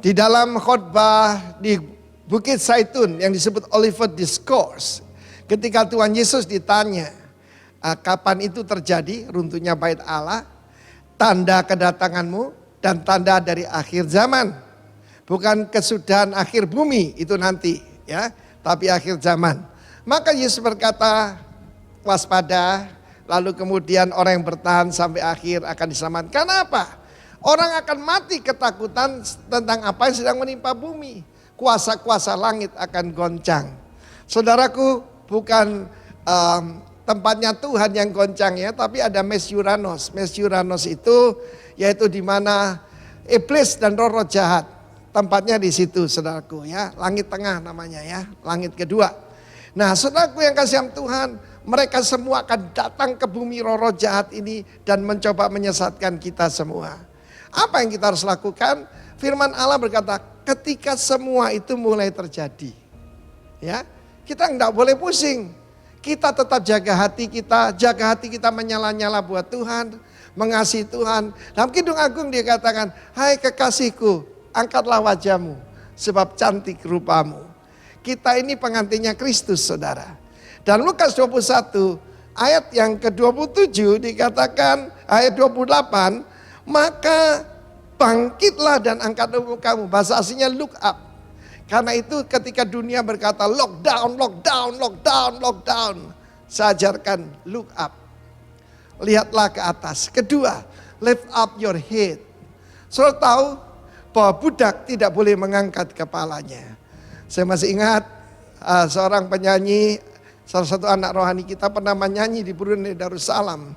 Di dalam khotbah di Bukit Zaitun yang disebut Olivet Discourse, ketika Tuhan Yesus ditanya, kapan itu terjadi runtuhnya bait Allah, tanda kedatanganmu dan tanda dari akhir zaman. Bukan kesudahan akhir bumi itu nanti ya, tapi akhir zaman. Maka Yesus berkata, waspada, lalu kemudian orang yang bertahan sampai akhir akan diselamatkan. Kenapa? Orang akan mati ketakutan tentang apa yang sedang menimpa bumi. Kuasa-kuasa langit akan goncang. Saudaraku, bukan tempatnya Tuhan yang goncang ya, tapi ada Mesyuranos. Mesyuranos itu yaitu di mana iblis dan roh-roh jahat. Tempatnya di situ, saudaraku ya. Langit tengah namanya ya, langit kedua. Nah, saudaraku yang kasih Tuhan, mereka semua akan datang ke bumi roh-roh jahat ini dan mencoba menyesatkan kita semua. Apa yang kita harus lakukan? Firman Allah berkata, ketika semua itu mulai terjadi, ya, kita enggak boleh pusing. Kita tetap jaga hati kita menyala-nyala buat Tuhan, mengasihi Tuhan. Dalam Kidung Agung dia katakan, hai kekasihku, angkatlah wajahmu, sebab cantik rupamu. Kita ini pengantinnya Kristus, saudara. Dan Lukas 21 ayat yang ke-27 dikatakan, ayat 28, maka bangkitlah dan angkat kamu. Bahasa aslinya look up. Karena itu ketika dunia berkata lockdown, lockdown, lockdown, lockdown, saya ajarkan look up. Lihatlah ke atas. Kedua, lift up your head. Saudara tahu bahwa budak tidak boleh mengangkat kepalanya. Saya masih ingat seorang penyanyi, salah satu anak rohani kita pernah menyanyi di Brunei Darussalam.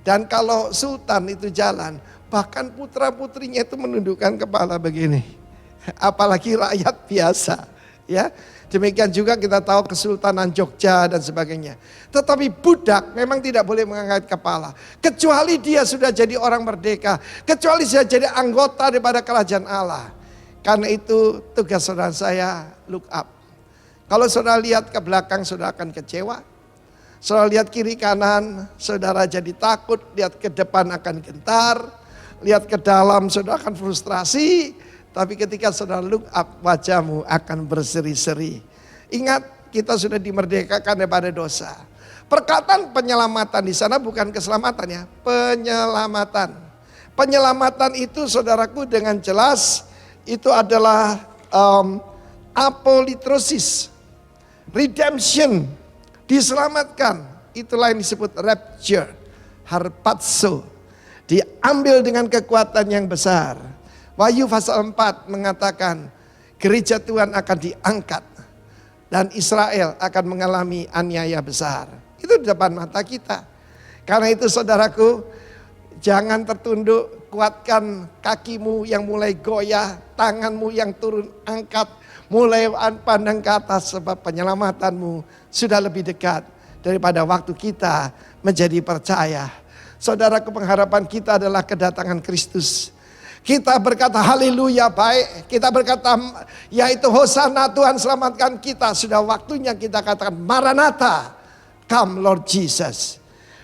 Dan kalau sultan itu jalan, bahkan putra-putrinya itu menundukkan kepala begini. Apalagi rakyat biasa. Ya, demikian juga kita tahu Kesultanan Jogja dan sebagainya. Tetapi budak memang tidak boleh mengangkat kepala. Kecuali dia sudah jadi orang merdeka. Kecuali dia jadi anggota daripada kerajaan Allah. Karena itu tugas saudara saya look up. Kalau saudara lihat ke belakang saudara akan kecewa. Saudara lihat kiri kanan, saudara jadi takut, lihat ke depan akan gentar, lihat ke dalam saudara akan frustrasi, tapi ketika saudara look up wajahmu akan berseri-seri. Ingat, kita sudah dimerdekakan daripada dosa. Perkataan penyelamatan di sana bukan keselamatan ya, penyelamatan. Penyelamatan itu saudaraku dengan jelas itu adalah apolitrosis, redemption. Diselamatkan, itulah yang disebut rapture, harpazo, diambil dengan kekuatan yang besar. Wahyu pasal 4 mengatakan gereja Tuhan akan diangkat dan Israel akan mengalami aniaya besar. Itu di depan mata kita. Karena itu saudaraku, jangan tertunduk, kuatkan kakimu yang mulai goyah, tanganmu yang turun angkat, mulai pandang ke atas sebab penyelamatanmu sudah lebih dekat daripada waktu kita menjadi percaya. Saudaraku, pengharapan kita adalah kedatangan Kristus. Kita berkata haleluya baik, kita berkata yaitu hosana Tuhan selamatkan kita. Sudah waktunya kita katakan Maranatha, come Lord Jesus.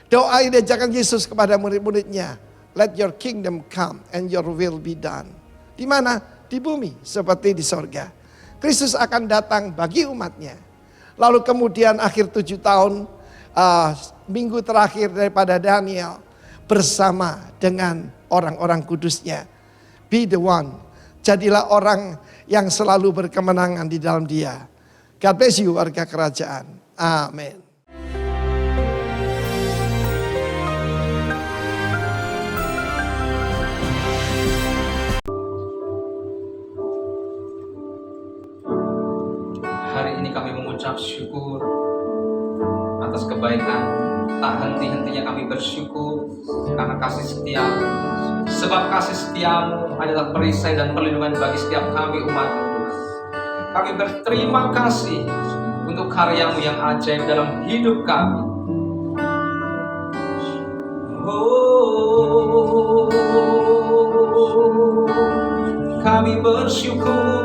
Doa ini diajarkan Yesus kepada murid-muridnya. Let your kingdom come and your will be done. Di mana? Di bumi seperti di sorga. Kristus akan datang bagi umatnya. Lalu kemudian akhir 7 tahun, minggu terakhir daripada Daniel bersama dengan orang-orang kudusnya. Be the one. Jadilah orang yang selalu berkemenangan di dalam dia. God bless you warga kerajaan. Amin. Hari ini kami mengucap syukur atas kebaikan. Tak henti-hentinya kami bersyukur karena kasih setiamu. Sebab kasih setiamu adalah perisai dan perlindungan bagi setiap kami umat Tuhan. Kami berterima kasih untuk karyamu yang ajaib dalam hidup kami. Kami bersyukur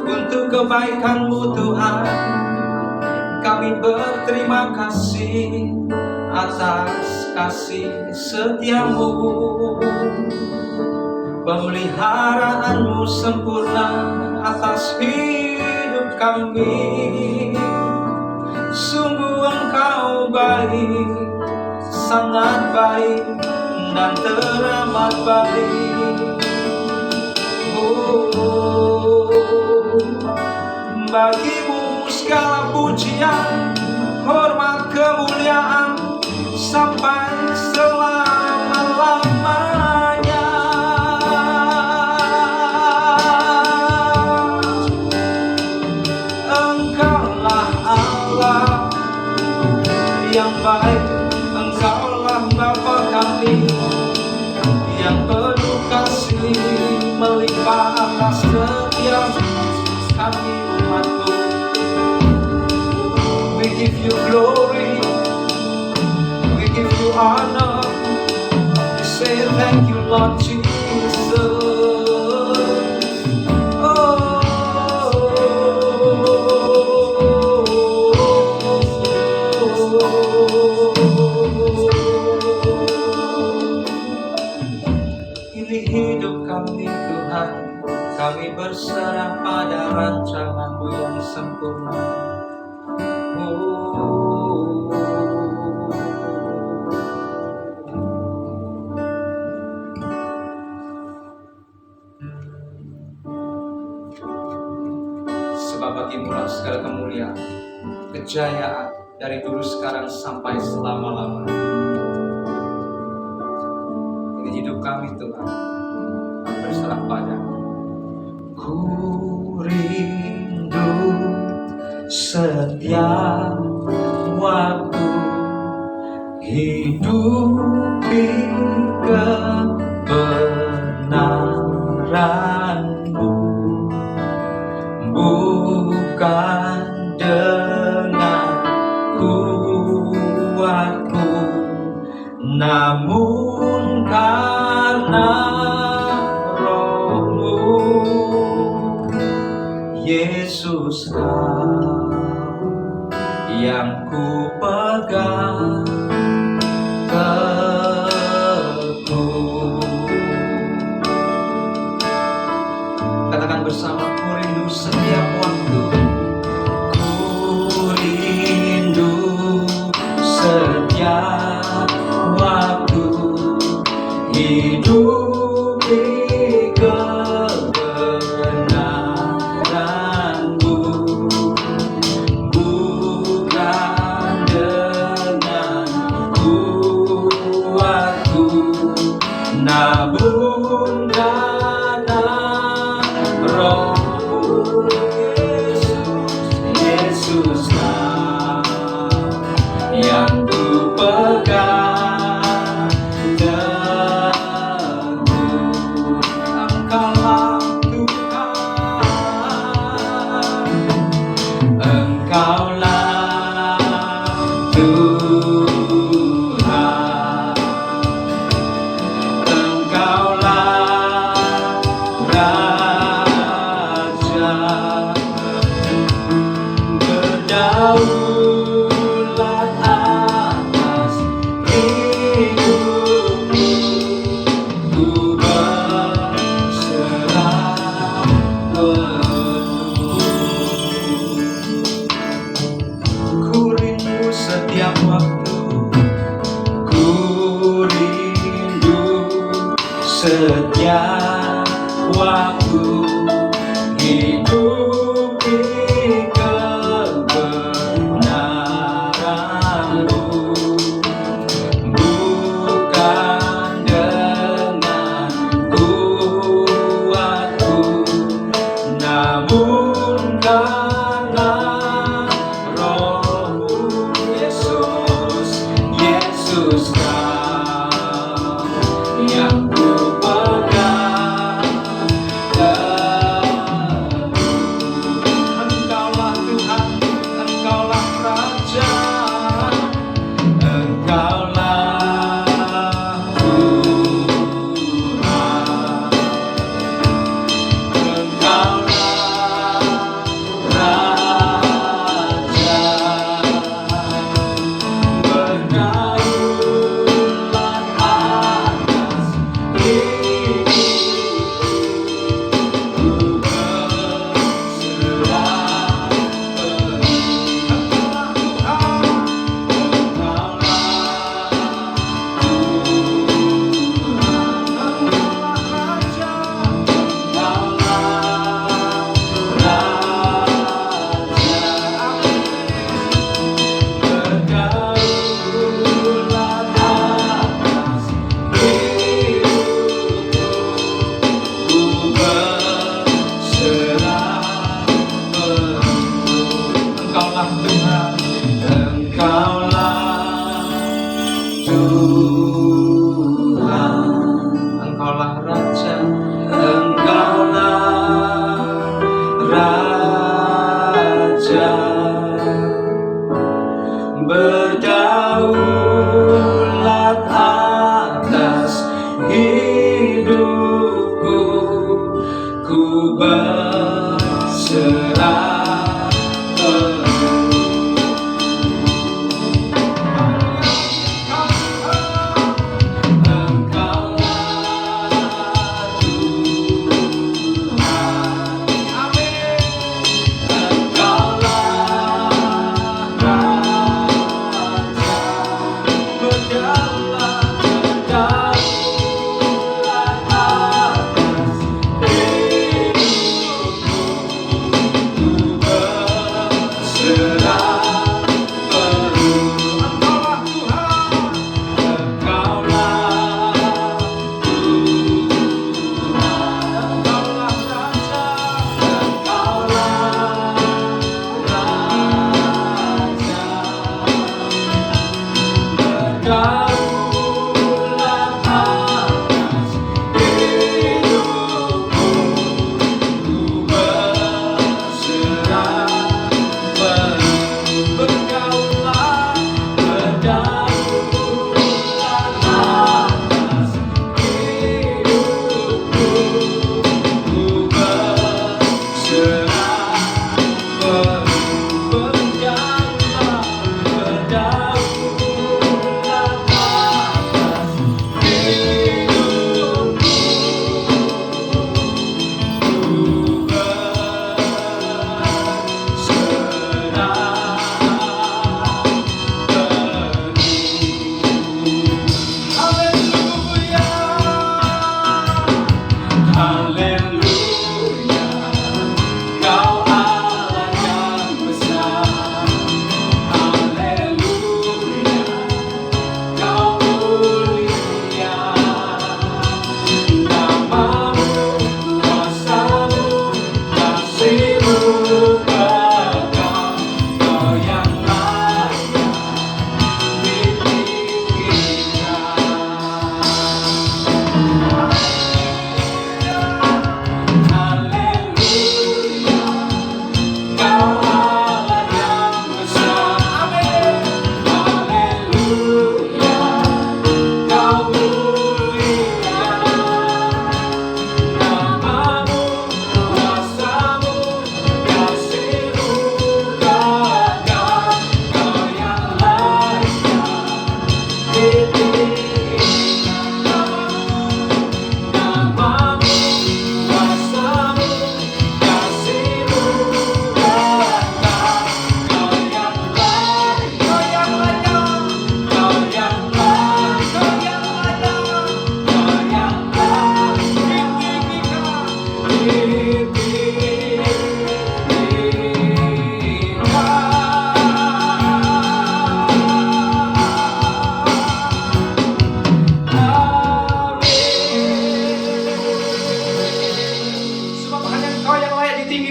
untuk kebaikan-Mu Tuhan. Kami berterima kasih atas kasih setiamu. Pemeliharaanmu sempurna atas hidup kami. Sungguh Engkau baik, sangat baik dan teramat baik. Oh, bagimu segala pujian, hormat, kemuliaan sampai selama-lamanya. Engkaulah Allah yang baik, Engkaulah Bapa kami yang penuh kasih melimpah atas setiap kami umat-Mu. We give you glory, we give you honor, we say thank you Lord Jesus. Ini hidup kami Tuhan, kami berserah pada rancangan-Mu yang sempurna. Oh, sebab bagimu lah segala kemuliaan, kejayaan dari dulu sekarang sampai selama-lamanya. Ini hidup kami Tuhan, kami berserah padamu. Ku rindu setiap waktu hidupi kebenaran-Mu, bukan dengan kuatku, namun karena Roh-Mu. Yesus, Kau yang ku pegang teguh. Katakan bersama, ku rindu setiap waktu, ku rindu setiap waktu hidupi kebenaran-Mu, bukan dengan kuatku, namun karena Roh-Mu. Yesus, Kau yang ku pegang teguh. Engkaulah Tuhan, Engkaulah Tuhan, Engkaulah Raja, berdaulat atas hidupku, ku berserah penuh. Ku rindu setiap waktu, ku rindu setiap waktu hidupi kebenaran-Mu, bukan dengan kuatku, namun karena Roh-Mu. Yesus, Yesus, Kau yang ku pegang teguh.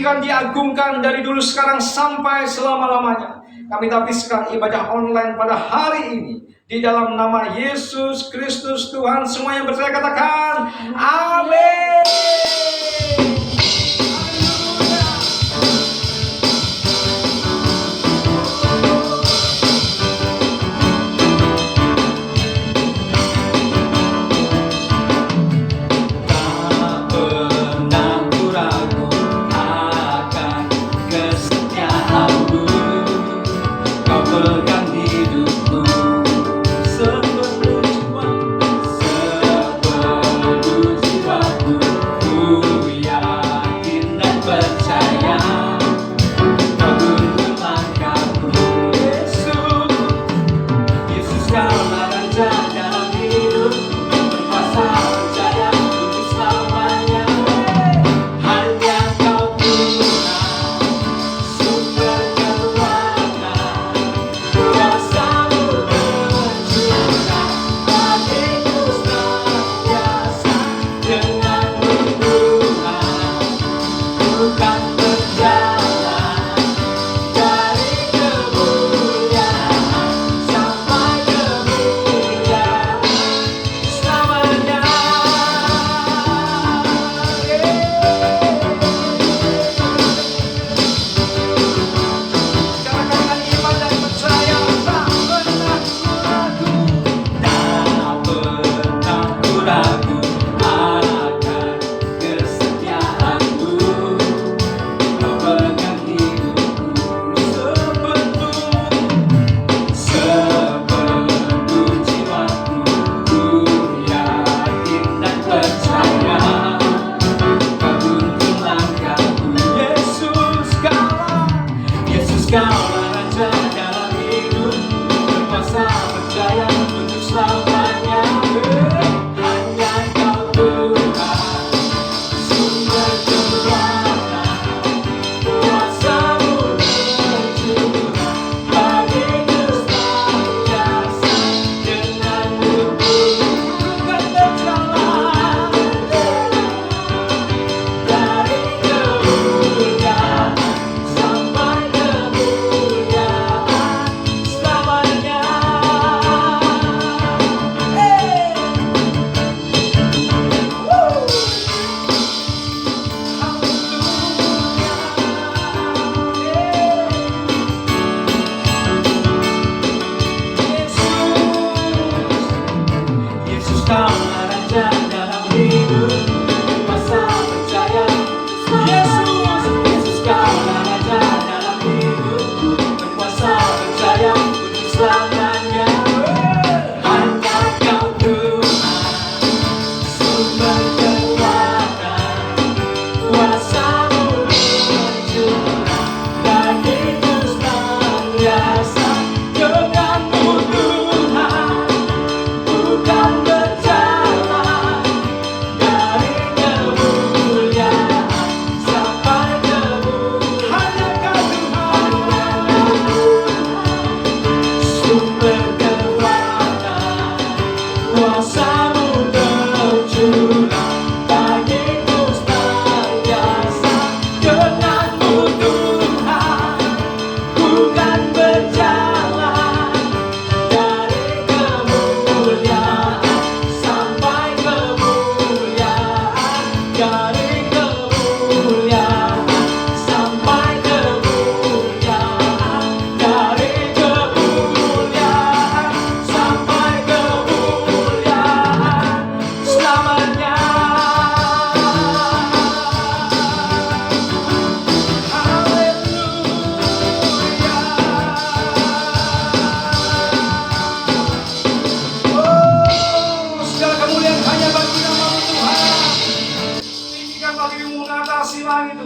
dipujikan, diagungkan dari dulu sekarang sampai selama-lamanya. Kami habiskan ibadah online pada hari ini di dalam nama Yesus Kristus Tuhan. Semua yang percaya katakan amin.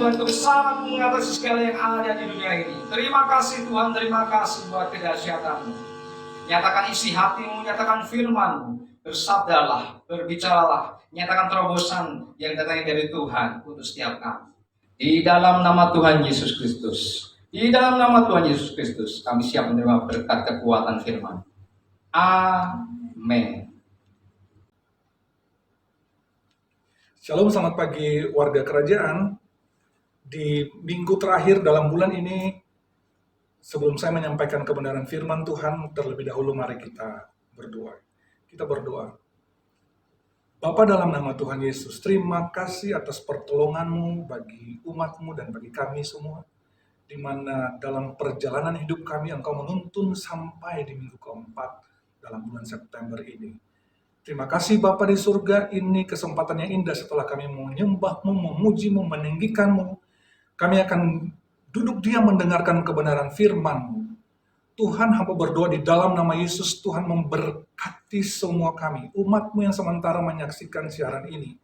Tuhan, kebesaran mengatasi segala yang ada di dunia ini. Terima kasih Tuhan, terima kasih buat kedahsyatan-Mu. Nyatakan isi hatimu, nyatakan firman-Mu. Bersabdalah, berbicaralah, nyatakan terobosan yang datangnya dari Tuhan untuk setiap kami. Di dalam nama Tuhan Yesus Kristus, di dalam nama Tuhan Yesus Kristus, kami siap menerima berkat kekuatan firman. Amin. Shalom, selamat pagi warga kerajaan. Di minggu terakhir dalam bulan ini, sebelum saya menyampaikan kebenaran firman Tuhan, terlebih dahulu mari kita berdoa. Kita berdoa. Bapa, dalam nama Tuhan Yesus, terima kasih atas pertolongan-Mu bagi umat-Mu dan bagi kami semua, di mana dalam perjalanan hidup kami Engkau menuntun sampai di minggu keempat dalam bulan September ini. Terima kasih Bapa di surga, ini kesempatan yang indah setelah kami menyembah-Mu, memuji-Mu, meninggikan-Mu. Kami akan duduk diam mendengarkan kebenaran firman-Mu. Tuhan, hamba berdoa di dalam nama Yesus, Tuhan memberkati semua kami, umat-Mu yang sementara menyaksikan siaran ini,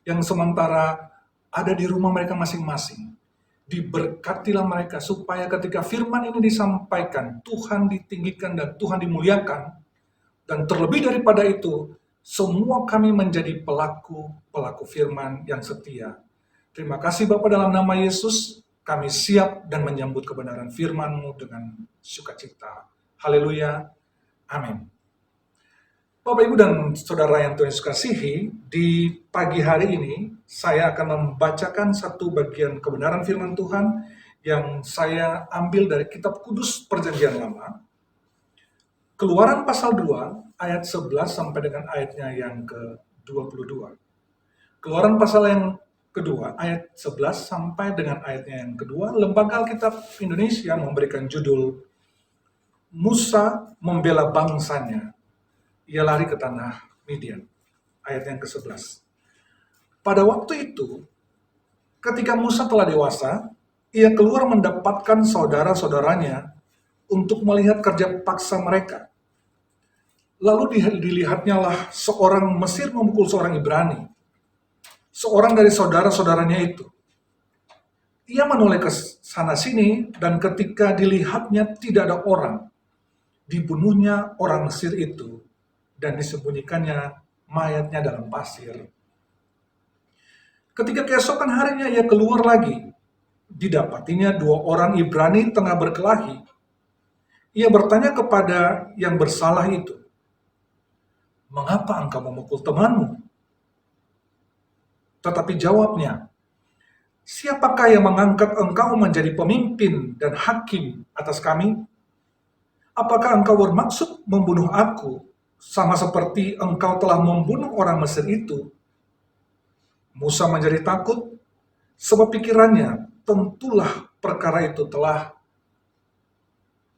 yang sementara ada di rumah mereka masing-masing. Diberkatilah mereka supaya ketika firman ini disampaikan, Tuhan ditinggikan dan Tuhan dimuliakan. Dan terlebih daripada itu, semua kami menjadi pelaku firman yang setia. Terima kasih Bapa, dalam nama Yesus, kami siap dan menyambut kebenaran firman-Mu dengan sukacita. Haleluya. Amin. Bapak, Ibu, dan Saudara yang Tuhan Yesus kasihi, di pagi hari ini saya akan membacakan satu bagian kebenaran firman Tuhan yang saya ambil dari kitab Kudus Perjanjian Lama. Keluaran pasal 2 ayat 11 sampai dengan ayatnya yang ke-22. Keluaran pasal yang kedua, ayat 11 sampai dengan ayatnya yang kedua, Lembaga Alkitab Indonesia memberikan judul Musa membela bangsanya, ia lari ke tanah Midian. Ayat yang ke-11. Pada waktu itu, ketika Musa telah dewasa, ia keluar mendapatkan saudara-saudaranya untuk melihat kerja paksa mereka. Lalu dilihatnya lah seorang Mesir memukul seorang Ibrani, seorang dari saudara-saudaranya itu. Ia menoleh ke sana sini, dan ketika dilihatnya tidak ada orang, dibunuhnya orang Mesir itu, dan disembunyikannya mayatnya dalam pasir. Ketika keesokan harinya ia keluar lagi, didapatinya dua orang Ibrani tengah berkelahi. Ia bertanya kepada yang bersalah itu, "Mengapa engkau memukul temanmu?" Tetapi jawabnya, "Siapakah yang mengangkat engkau menjadi pemimpin dan hakim atas kami? Apakah engkau bermaksud membunuh aku, sama seperti engkau telah membunuh orang Mesir itu?" Musa menjadi takut, sebab pikirannya, tentulah perkara itu telah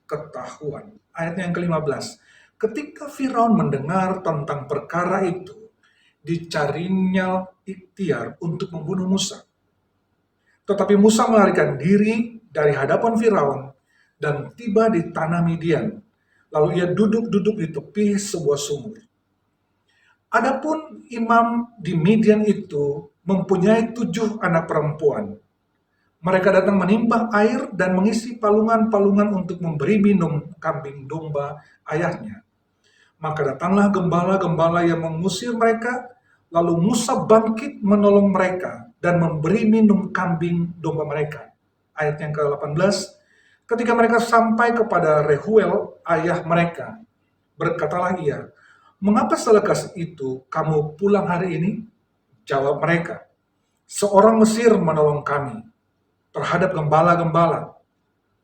ketahuan. Ayatnya yang ke-15. Ketika Firaun mendengar tentang perkara itu, dicarinya ikhtiar untuk membunuh Musa. Tetapi Musa melarikan diri dari hadapan Firaun dan tiba di tanah Midian. Lalu ia duduk-duduk di tepi sebuah sumur. Adapun imam di Midian itu mempunyai 7 anak perempuan. Mereka datang menimbah air dan mengisi palungan-palungan untuk memberi minum kambing domba ayahnya. Maka datanglah gembala-gembala yang mengusir mereka, lalu Musa bangkit menolong mereka dan memberi minum kambing domba mereka. Ayat yang ke-18, ketika mereka sampai kepada Rehuel, ayah mereka, berkatalah ia, "Mengapa selekas itu kamu pulang hari ini?" Jawab mereka, "Seorang Mesir menolong kami terhadap gembala-gembala.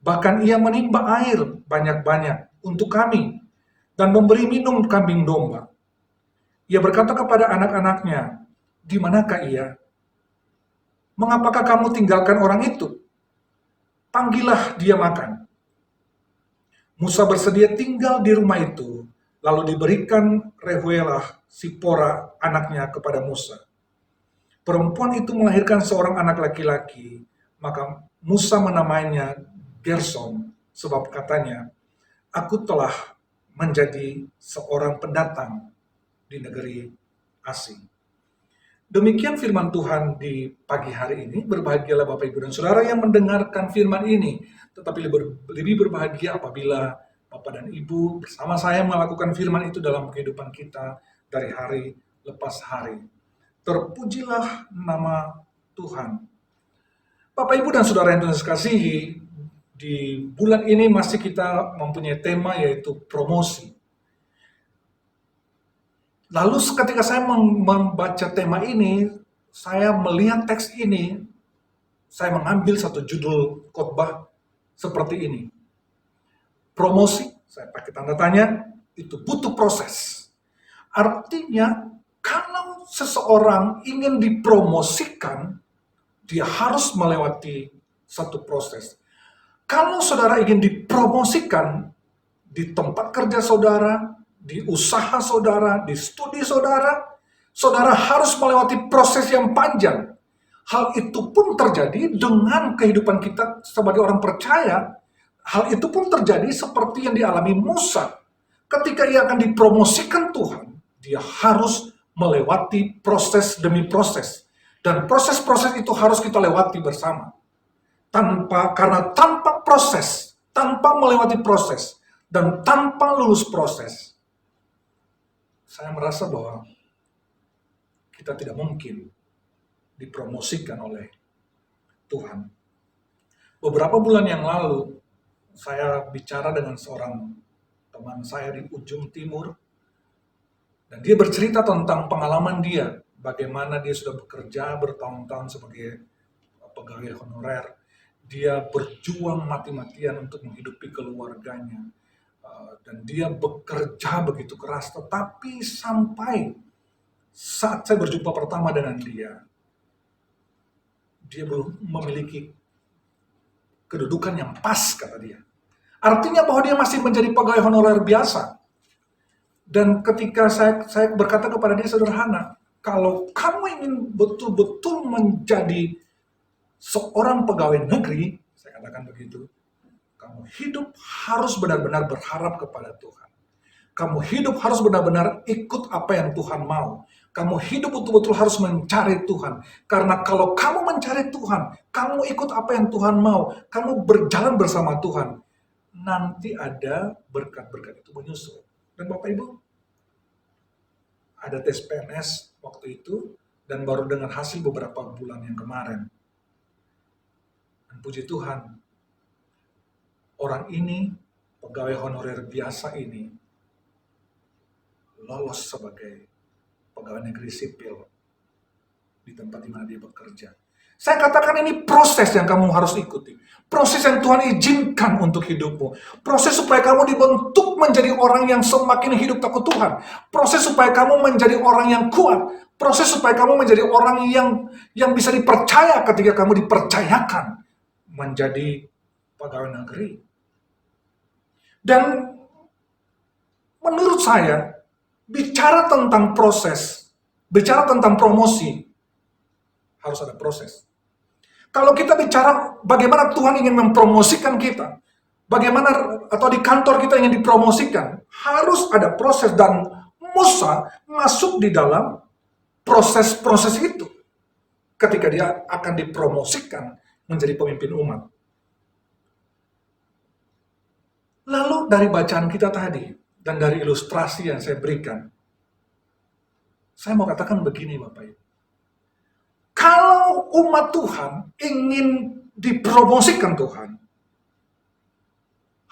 Bahkan ia menimba air banyak-banyak untuk kami dan memberi minum kambing domba." Ia berkata kepada anak-anaknya, "Di manakah ia? Mengapakah kamu tinggalkan orang itu? Panggillah dia makan." Musa bersedia tinggal di rumah itu, lalu diberikan Rehuelah Sipora anaknya kepada Musa. Perempuan itu melahirkan seorang anak laki-laki, maka Musa menamainya Gersom, sebab katanya, "Aku telah menjadi seorang pendatang di negeri asing." Demikian firman Tuhan di pagi hari ini. Berbahagialah Bapak, Ibu, dan Saudara yang mendengarkan firman ini. Tetapi lebih berbahagia apabila Bapak dan Ibu bersama saya melakukan firman itu dalam kehidupan kita dari hari lepas hari. Terpujilah nama Tuhan. Bapak, Ibu, dan Saudara yang Tuhan kasihi, di bulan ini masih kita mempunyai tema yaitu promosi. Lalu ketika saya membaca tema ini, saya melihat teks ini, saya mengambil satu judul khotbah seperti ini. Promosi, saya pakai tanda tanya, itu butuh proses. Artinya, kalau seseorang ingin dipromosikan, dia harus melewati satu proses. Kalau saudara ingin dipromosikan di tempat kerja saudara, di usaha saudara, di studi saudara, saudara harus melewati proses yang panjang. Hal itu pun terjadi dengan kehidupan kita sebagai orang percaya. Hal itu pun terjadi seperti yang dialami Musa. Ketika ia akan dipromosikan Tuhan, dia harus melewati proses demi proses. Dan proses-proses itu harus kita lewati bersama. Karena tanpa proses, tanpa melewati proses, dan tanpa lulus proses, saya merasa bahwa kita tidak mungkin dipromosikan oleh Tuhan. Beberapa bulan yang lalu, saya bicara dengan seorang teman saya di ujung timur, dan dia bercerita tentang pengalaman dia, bagaimana dia sudah bekerja bertahun-tahun sebagai pegawai honorer. Dia berjuang mati-matian untuk menghidupi keluarganya, dan dia bekerja begitu keras, tetapi sampai saat saya berjumpa pertama dengan dia belum memiliki kedudukan yang pas, kata dia. Artinya bahwa dia masih menjadi pegawai honorer biasa. Dan ketika saya berkata kepada dia sederhana, kalau kamu ingin betul-betul menjadi seorang pegawai negeri, saya katakan begitu, kamu hidup harus benar-benar berharap kepada Tuhan. Kamu hidup harus benar-benar ikut apa yang Tuhan mau. Kamu hidup betul-betul harus mencari Tuhan. Karena kalau kamu mencari Tuhan, kamu ikut apa yang Tuhan mau, kamu berjalan bersama Tuhan, nanti ada berkat-berkat itu menyusul. Dan Bapak Ibu, ada tes PNS waktu itu, dan baru dengan hasil beberapa bulan yang kemarin. Dan puji Tuhan, orang ini, pegawai honorer biasa ini, lolos sebagai pegawai negeri sipil di tempat di mana dia bekerja. Saya katakan ini proses yang kamu harus ikuti. Proses yang Tuhan izinkan untuk hidupmu. Proses supaya kamu dibentuk menjadi orang yang semakin hidup takut Tuhan. Proses supaya kamu menjadi orang yang kuat. Proses supaya kamu menjadi orang yang bisa dipercaya ketika kamu dipercayakan menjadi pegawai negeri. Dan menurut saya, bicara tentang proses, bicara tentang promosi, harus ada proses. Kalau kita bicara bagaimana Tuhan ingin mempromosikan kita, bagaimana atau di kantor kita ingin dipromosikan, harus ada proses, dan Musa masuk di dalam proses-proses itu ketika dia akan dipromosikan menjadi pemimpin umat. Lalu dari bacaan kita tadi, dan dari ilustrasi yang saya berikan, saya mau katakan begini Bapak Ibu. Kalau umat Tuhan ingin dipromosikan Tuhan,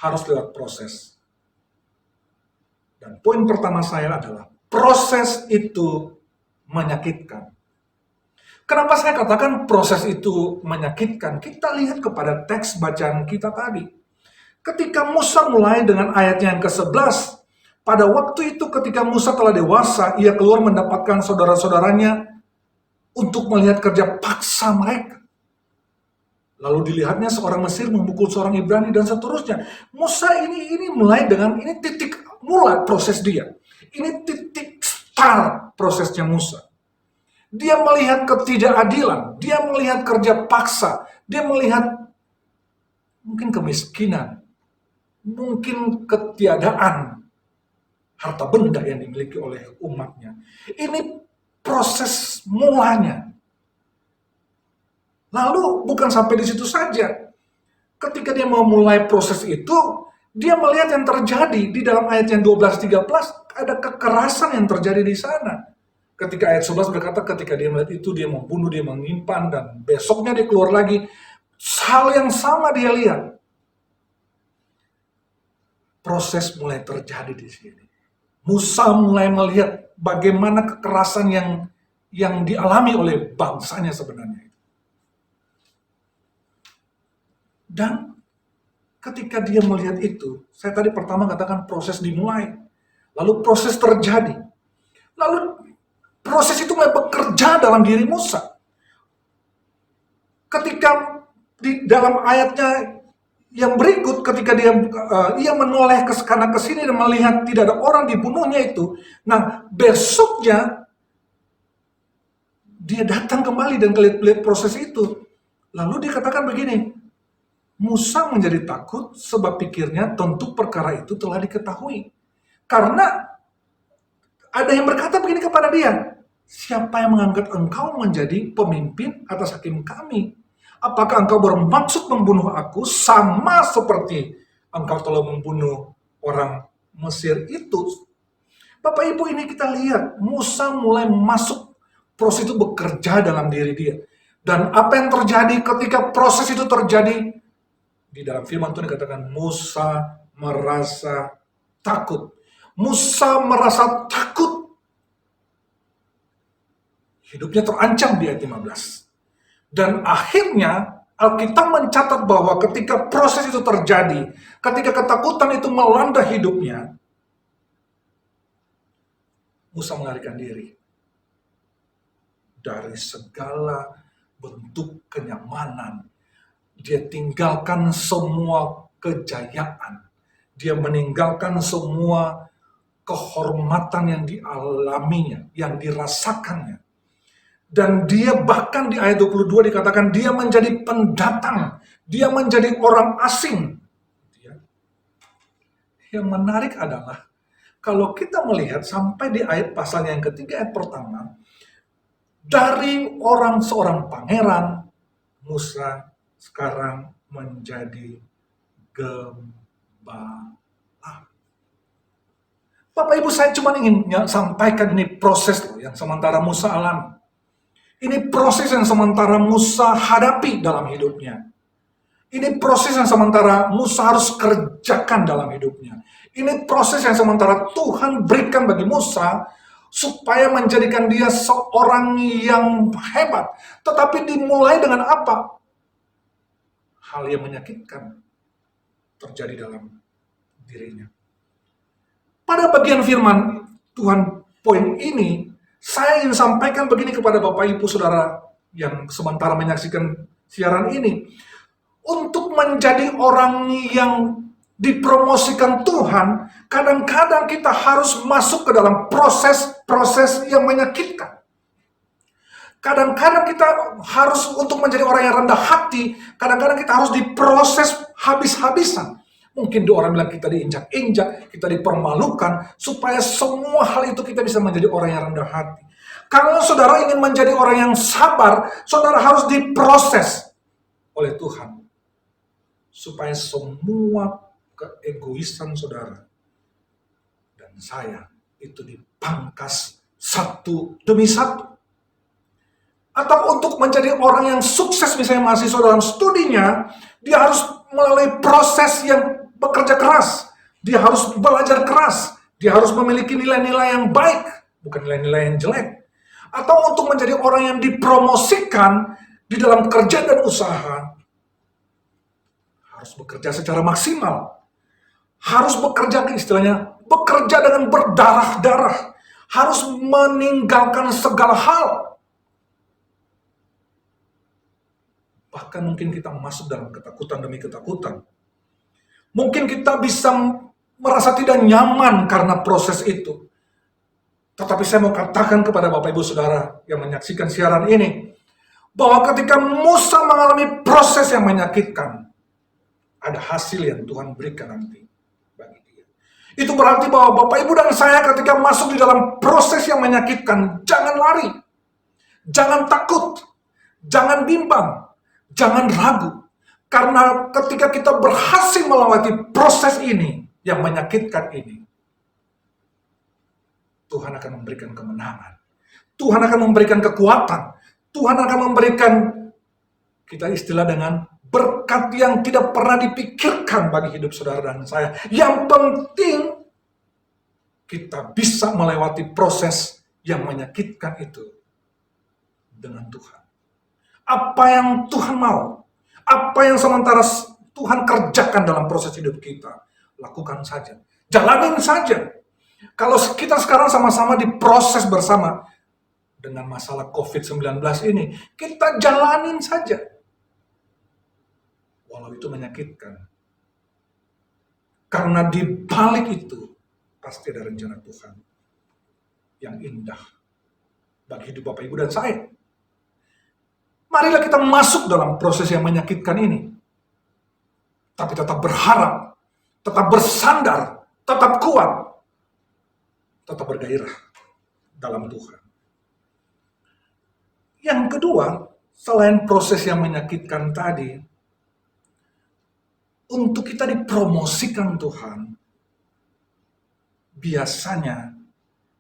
harus lewat proses. Dan poin pertama saya adalah, proses itu menyakitkan. Kenapa saya katakan proses itu menyakitkan? Kita lihat kepada teks bacaan kita tadi. Ketika Musa mulai dengan ayatnya yang ke-11, pada waktu itu ketika Musa telah dewasa, ia keluar mendapatkan saudara-saudaranya untuk melihat kerja paksa mereka. Lalu dilihatnya seorang Mesir memukul seorang Ibrani dan seterusnya. Musa ini mulai dengan, ini titik mulai proses dia. Ini titik start prosesnya Musa. Dia melihat ketidakadilan, dia melihat kerja paksa, dia melihat mungkin kemiskinan, mungkin ketiadaan harta benda yang dimiliki oleh umatnya. Ini proses mulanya. Lalu bukan sampai di situ saja. Ketika dia mau mulai proses itu, dia melihat yang terjadi di dalam ayat yang 12-13, ada kekerasan yang terjadi di sana. Ketika ayat 11 berkata, ketika dia melihat itu, dia membunuh, dia menyimpan, dan besoknya dia keluar lagi. Hal yang sama dia lihat. Proses mulai terjadi di sini. Musa mulai melihat bagaimana kekerasan yang dialami oleh bangsanya sebenarnya. Dan ketika dia melihat itu, saya tadi pertama katakan proses dimulai, lalu proses terjadi, lalu proses itu mulai bekerja dalam diri Musa. Ketika di dalam ayatnya yang berikut, ketika ia menoleh ke kanan ke sini dan melihat tidak ada orang dibunuhnya itu, nah besoknya dia datang kembali dan melihat proses itu. Lalu dia katakan begini, Musa menjadi takut sebab pikirnya tentu perkara itu telah diketahui. Karena ada yang berkata begini kepada dia, siapa yang mengangkat engkau menjadi pemimpin atas hakim kami? Apakah engkau bermaksud membunuh aku sama seperti engkau telah membunuh orang Mesir itu? Bapak Ibu, ini kita lihat Musa mulai masuk, proses itu bekerja dalam diri dia. Dan apa yang terjadi ketika proses itu terjadi? Di dalam firman Tuhan dikatakan Musa merasa takut. Musa merasa takut. Hidupnya terancam di ayat 15. Dan akhirnya Alkitab mencatat bahwa ketika proses itu terjadi, ketika ketakutan itu melanda hidupnya, Musa melarikan diri dari segala bentuk kenyamanan. Dia tinggalkan semua kejayaan. Dia meninggalkan semua kehormatan yang dialaminya, yang dirasakannya. Dan dia bahkan di ayat 22 dikatakan dia menjadi pendatang. Dia menjadi orang asing. Yang menarik adalah kalau kita melihat sampai di ayat pasalnya yang ketiga, ayat pertama, dari seorang pangeran, Musa sekarang menjadi gembala. Bapak Ibu, saya cuma ingin sampaikan ini proses loh yang sementara Musa alami. Ini proses yang sementara Musa hadapi dalam hidupnya. Ini proses yang sementara Musa harus kerjakan dalam hidupnya. Ini proses yang sementara Tuhan berikan bagi Musa supaya menjadikan dia seorang yang hebat. Tetapi dimulai dengan apa? Hal yang menyakitkan terjadi dalam dirinya. Pada bagian firman Tuhan poin ini, saya ingin sampaikan begini kepada Bapak Ibu Saudara yang sementara menyaksikan siaran ini. Untuk menjadi orang yang dipromosikan Tuhan, kadang-kadang kita harus masuk ke dalam proses-proses yang menyakitkan. Kadang-kadang kita harus untuk menjadi orang yang rendah hati, kadang-kadang kita harus diproses habis-habisan. Mungkin orang bilang kita diinjak-injak, kita dipermalukan, supaya semua hal itu kita bisa menjadi orang yang rendah hati. Kalau saudara ingin menjadi orang yang sabar, saudara harus diproses oleh Tuhan. Supaya semua keegoisan saudara dan saya itu dipangkas satu demi satu. Atau untuk menjadi orang yang sukses, misalnya mahasiswa dalam studinya, dia harus melalui proses yang bekerja keras. Dia harus belajar keras. Dia harus memiliki nilai-nilai yang baik, bukan nilai-nilai yang jelek. Atau untuk menjadi orang yang dipromosikan di dalam kerja dan usaha, harus bekerja secara maksimal. Harus bekerja, istilahnya, bekerja dengan berdarah-darah. Harus meninggalkan segala hal. Bahkan mungkin kita masuk dalam ketakutan demi ketakutan. Mungkin kita bisa merasa tidak nyaman karena proses itu. Tetapi saya mau katakan kepada Bapak Ibu Saudara yang menyaksikan siaran ini, bahwa ketika Musa mengalami proses yang menyakitkan, ada hasil yang Tuhan berikan nanti bagi dia. Itu berarti bahwa Bapak Ibu dan saya ketika masuk di dalam proses yang menyakitkan, jangan lari, jangan takut, jangan bimbang, jangan ragu. Karena ketika kita berhasil melewati proses ini yang menyakitkan ini, Tuhan akan memberikan kemenangan. Tuhan akan memberikan kekuatan. Tuhan akan memberikan, kita istilah dengan berkat yang tidak pernah dipikirkan bagi hidup saudara dan saya. Yang penting kita bisa melewati proses yang menyakitkan itu dengan Tuhan. Apa yang Tuhan mau, apa yang sementara Tuhan kerjakan dalam proses hidup kita. Lakukan saja. Jalanin saja. Kalau kita sekarang sama-sama diproses bersama dengan masalah COVID-19 ini, kita jalanin saja. Walau itu menyakitkan. Karena di balik itu, pasti ada rencana Tuhan yang indah bagi hidup Bapak Ibu dan saya. Marilah kita masuk dalam proses yang menyakitkan ini. Tapi tetap berharap, tetap bersandar, tetap kuat, tetap bergairah dalam Tuhan. Yang kedua, selain proses yang menyakitkan tadi, untuk kita dipromosikan Tuhan, biasanya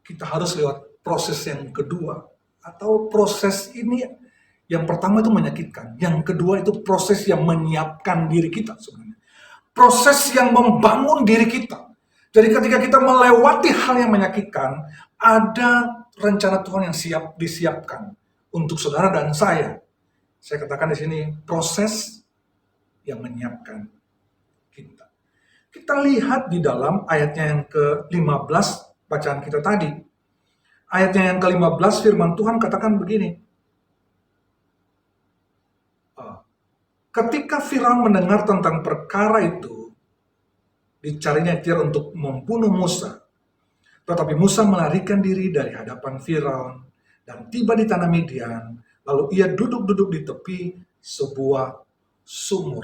kita harus lewat proses yang kedua. Atau proses ini, yang pertama itu menyakitkan. Yang kedua itu proses yang menyiapkan diri kita sebenarnya. Proses yang membangun diri kita. Jadi ketika kita melewati hal yang menyakitkan, ada rencana Tuhan yang disiapkan untuk saudara dan saya. Saya katakan di sini proses yang menyiapkan kita. Kita lihat di dalam ayatnya yang ke-15 bacaan kita tadi. Ayatnya yang ke-15 firman Tuhan katakan begini. Ketika Firaun mendengar tentang perkara itu, dicarinya ikhtiar untuk membunuh Musa. Tetapi Musa melarikan diri dari hadapan Firaun dan tiba di tanah Midian. Lalu ia duduk-duduk di tepi sebuah sumur.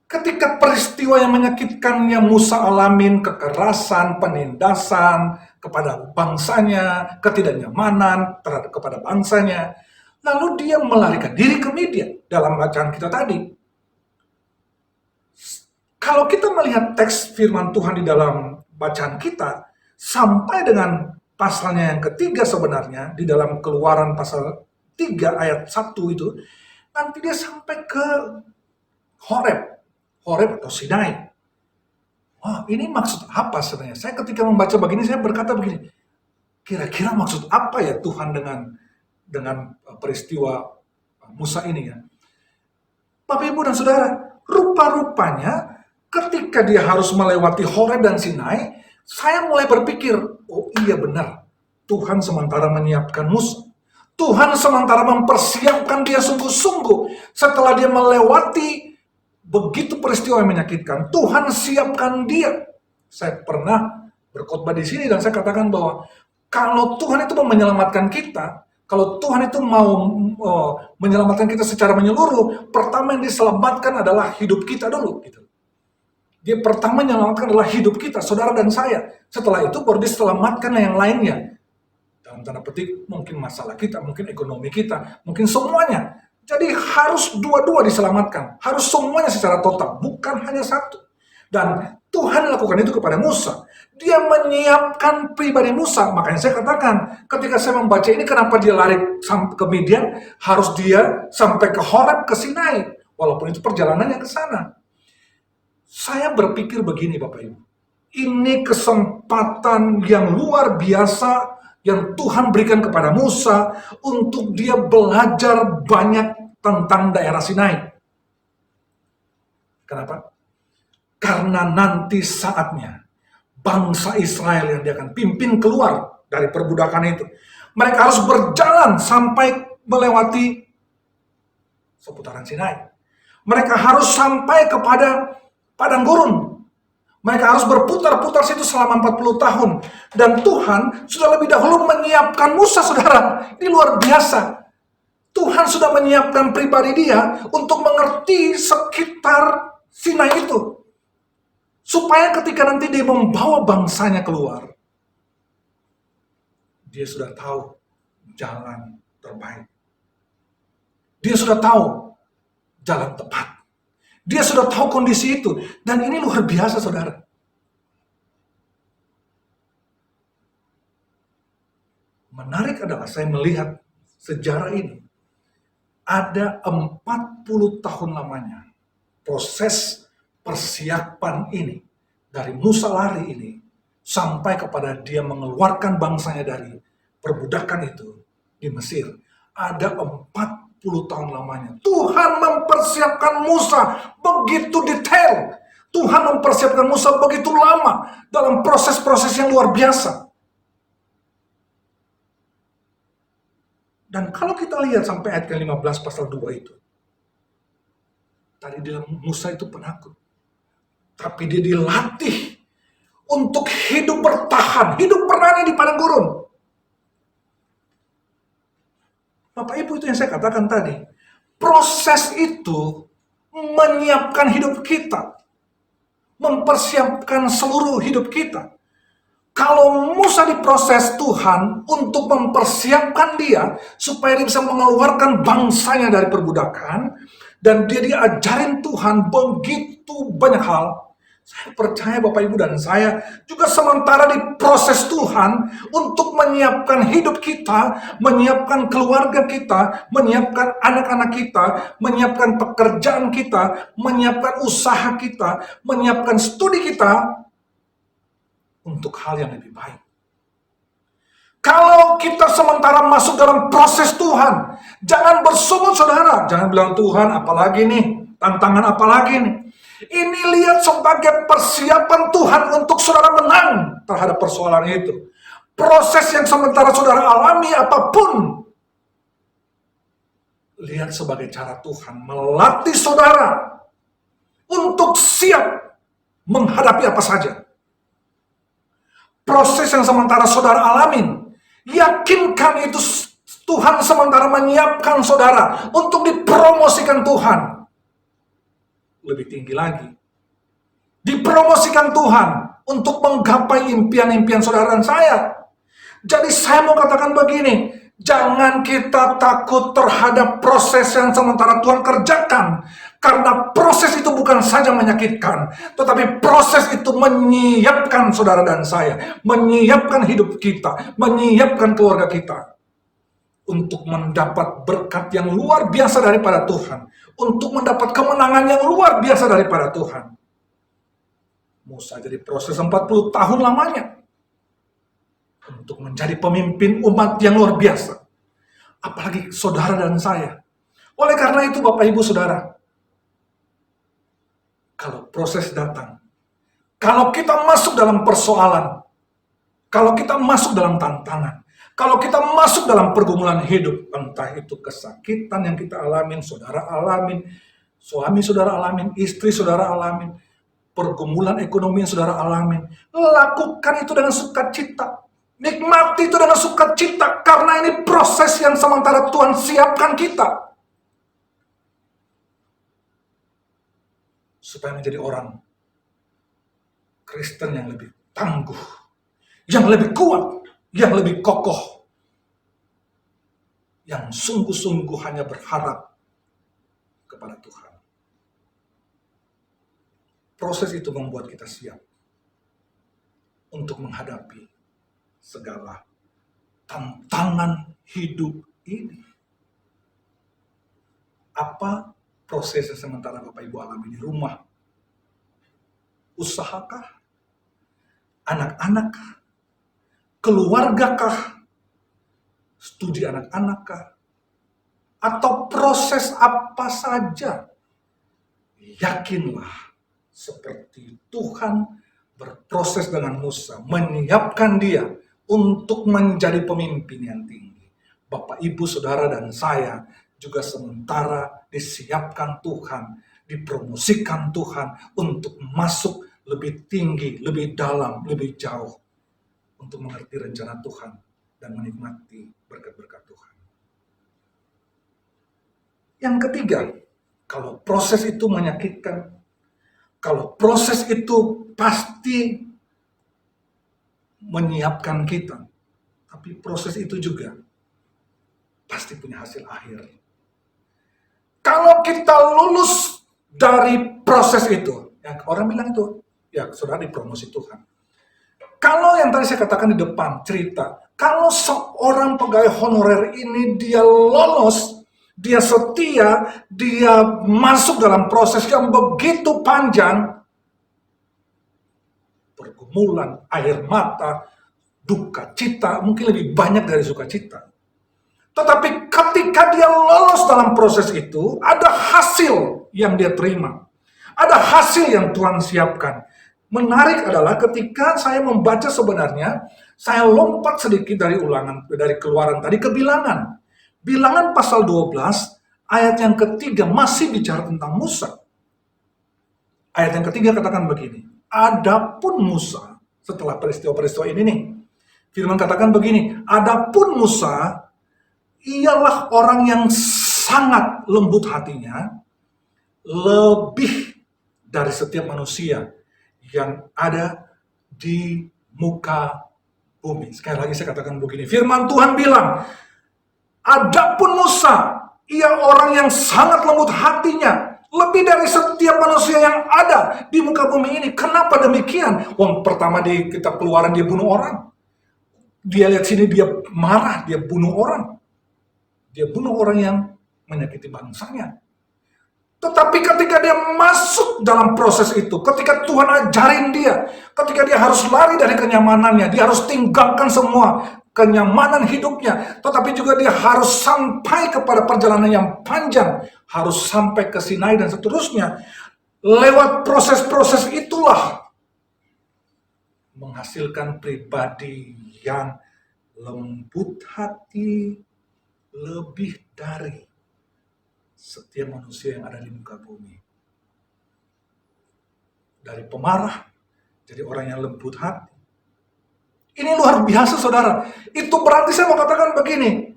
Ketika peristiwa yang menyakitkan yang Musa alamin, kekerasan, penindasan kepada bangsanya, ketidaknyamanan kepada bangsanya, lalu dia melarikan diri ke Midian dalam bacaan kita tadi. Kalau kita melihat teks firman Tuhan di dalam bacaan kita, sampai dengan pasalnya yang ketiga sebenarnya, di dalam Keluaran pasal 3 ayat 1 itu, nanti dia sampai ke Horeb atau Sinai. Wah, ini maksud apa sebenarnya? Saya ketika membaca begini, saya berkata begini, kira-kira maksud apa ya Tuhan dengan peristiwa Musa ini ya? Bapak, Ibu, dan Saudara, rupa-rupanya ketika dia harus melewati Horeb dan Sinai, saya mulai berpikir, oh iya benar, Tuhan sementara menyiapkan Musa. Tuhan sementara mempersiapkan dia sungguh-sungguh. Setelah dia melewati begitu peristiwa yang menyakitkan, Tuhan siapkan dia. Saya pernah berkhotbah di sini dan saya katakan bahwa kalau Tuhan itu mau menyelamatkan kita, kalau Tuhan itu mau menyelamatkan kita secara menyeluruh, pertama yang diselamatkan adalah hidup kita dulu. Gitu. Dia pertama menyelamatkan adalah hidup kita, saudara dan saya. Setelah itu baru diselamatkan yang lainnya. Dalam tanda petik, mungkin masalah kita, mungkin ekonomi kita, mungkin semuanya. Jadi harus dua-dua diselamatkan. Harus semuanya secara total, bukan hanya satu. Dan Tuhan lakukan itu kepada Musa. Dia menyiapkan pribadi Musa. Makanya saya katakan, ketika saya membaca ini, kenapa dia lari ke Midian, harus dia sampai ke Horeb, ke Sinai. Walaupun itu perjalanannya ke sana. Saya berpikir begini Bapak Ibu. Ini kesempatan yang luar biasa yang Tuhan berikan kepada Musa untuk dia belajar banyak tentang daerah Sinai. Kenapa? Karena nanti saatnya bangsa Israel yang dia akan pimpin keluar dari perbudakan itu. Mereka harus berjalan sampai melewati seputaran Sinai. Mereka harus sampai kepada padang gurun. Mereka harus berputar-putar situ selama 40 tahun. Dan Tuhan sudah lebih dahulu menyiapkan Musa, saudara. Ini luar biasa. Tuhan sudah menyiapkan pribadi dia untuk mengerti sekitar Sinai itu. Supaya ketika nanti dia membawa bangsanya keluar, dia sudah tahu jalan terbaik. Dia sudah tahu jalan tepat. Dia sudah tahu kondisi itu. Dan ini luar biasa, saudara. Menarik adalah saya melihat sejarah ini. Ada 40 tahun lamanya proses persiapan ini. Dari Musa lari ini. Sampai kepada dia mengeluarkan bangsanya dari perbudakan itu di Mesir. Ada 40 tahun lamanya. Tuhan mempersiapkan Musa begitu detail. Tuhan mempersiapkan Musa begitu lama dalam proses-proses yang luar biasa. Dan kalau kita lihat sampai ayat ke-15 pasal 2 itu. Tadi dia Musa itu penakut. Tapi dia dilatih untuk hidup bertahan, hidup berani di padang gurun. Bapak Ibu, itu yang saya katakan tadi. Proses itu menyiapkan hidup kita. Mempersiapkan seluruh hidup kita. Kalau Musa diproses Tuhan untuk mempersiapkan dia supaya dia bisa mengeluarkan bangsanya dari perbudakan, dan dia diajarin Tuhan begitu banyak hal. Saya percaya Bapak Ibu dan saya juga sementara diproses Tuhan untuk menyiapkan hidup kita, menyiapkan keluarga kita, menyiapkan anak-anak kita, menyiapkan pekerjaan kita, menyiapkan usaha kita, menyiapkan studi kita untuk hal yang lebih baik. Kalau kita sementara masuk dalam proses Tuhan, jangan bersungut saudara. Jangan bilang, Tuhan apalagi nih, tantangan apalagi nih. Ini lihat sebagai persiapan Tuhan untuk saudara menang terhadap persoalan itu. Proses yang sementara saudara alami apapun, lihat sebagai cara Tuhan melatih saudara untuk siap menghadapi apa saja. Proses yang sementara saudara alamin, yakinkan itu Tuhan sementara menyiapkan saudara untuk dipromosikan Tuhan lebih tinggi lagi. Dipromosikan Tuhan untuk menggapai impian-impian saudara dan saya. Jadi saya mau katakan begini, jangan kita takut terhadap proses yang sementara Tuhan kerjakan. Karena proses itu bukan saja menyakitkan, tetapi proses itu menyiapkan saudara dan saya, menyiapkan hidup kita, menyiapkan keluarga kita untuk mendapat berkat yang luar biasa daripada Tuhan, untuk mendapat kemenangan yang luar biasa daripada Tuhan. Musa jadi proses 40 tahun lamanya untuk menjadi pemimpin umat yang luar biasa. Apalagi saudara dan saya. Oleh karena itu Bapak Ibu Saudara, kalau proses datang, kalau kita masuk dalam persoalan, kalau kita masuk dalam tantangan, kalau kita masuk dalam pergumulan hidup, entah itu kesakitan yang kita alamin, saudara alamin, suami saudara alamin, istri saudara alamin, pergumulan ekonomi yang saudara alamin, lakukan itu dengan sukacita. Nikmati itu dengan sukacita, karena ini proses yang sementara Tuhan siapkan kita. Supaya menjadi orang Kristen yang lebih tangguh, yang lebih kuat, yang lebih kokoh, yang sungguh-sungguh hanya berharap kepada Tuhan. Proses itu membuat kita siap untuk menghadapi segala tantangan hidup ini. Apa proses yang sementara Bapak Ibu alami di rumah? Usahakah? Anak-anakkah? Keluargakah? Studi anak-anakkah? Atau proses apa saja? Yakinlah seperti Tuhan berproses dengan Musa, menyiapkan dia untuk menjadi pemimpin yang tinggi. Bapak, Ibu, Saudara, dan saya juga sementara disiapkan Tuhan, dipromosikan Tuhan untuk masuk lebih tinggi, lebih dalam, lebih jauh untuk mengerti rencana Tuhan dan menikmati berkat-berkat Tuhan. Yang ketiga, kalau proses itu menyakitkan, kalau proses itu pasti menyiapkan kita, tapi proses itu juga pasti punya hasil akhir. Kalau kita lulus dari proses itu, yang orang bilang itu, ya saudara dipromosi Tuhan. Kalau yang tadi saya katakan di depan cerita, kalau seorang pegawai honorer ini dia lolos, dia setia, dia masuk dalam proses yang begitu panjang, pergumulan, air mata, duka cita, mungkin lebih banyak dari sukacita. Tetapi ketika dia lolos dalam proses itu, ada hasil yang dia terima. Ada hasil yang Tuhan siapkan. Menarik adalah ketika saya membaca sebenarnya, saya lompat sedikit dari Keluaran tadi ke Bilangan. Bilangan pasal 12, ayat yang ketiga masih bicara tentang Musa. Ayat yang ketiga katakan begini, adapun Musa, setelah peristiwa-peristiwa ini nih, firman katakan begini, adapun Musa, ialah orang yang sangat lembut hatinya, lebih dari setiap manusia yang ada di muka bumi. Sekali lagi saya katakan begini, firman Tuhan bilang, adapun Musa, ia orang yang sangat lembut hatinya, lebih dari setiap manusia yang ada di muka bumi ini. Kenapa demikian? Pertama di kitab Keluaran dia bunuh orang. Dia lihat sini dia marah, dia bunuh orang. Dia bunuh orang yang menyakiti bangsanya. Tetapi ketika dia masuk dalam proses itu, ketika Tuhan ajarin dia, ketika dia harus lari dari kenyamanannya, dia harus tinggalkan semua kenyamanan hidupnya, tetapi juga dia harus sampai kepada perjalanan yang panjang, harus sampai ke Sinai dan seterusnya. Lewat proses-proses itulah menghasilkan pribadi yang lembut hati, lebih dari setiap manusia yang ada di muka bumi. Dari pemarah, jadi orang yang lembut hati. Ini luar biasa saudara. Itu berarti saya mau katakan begini.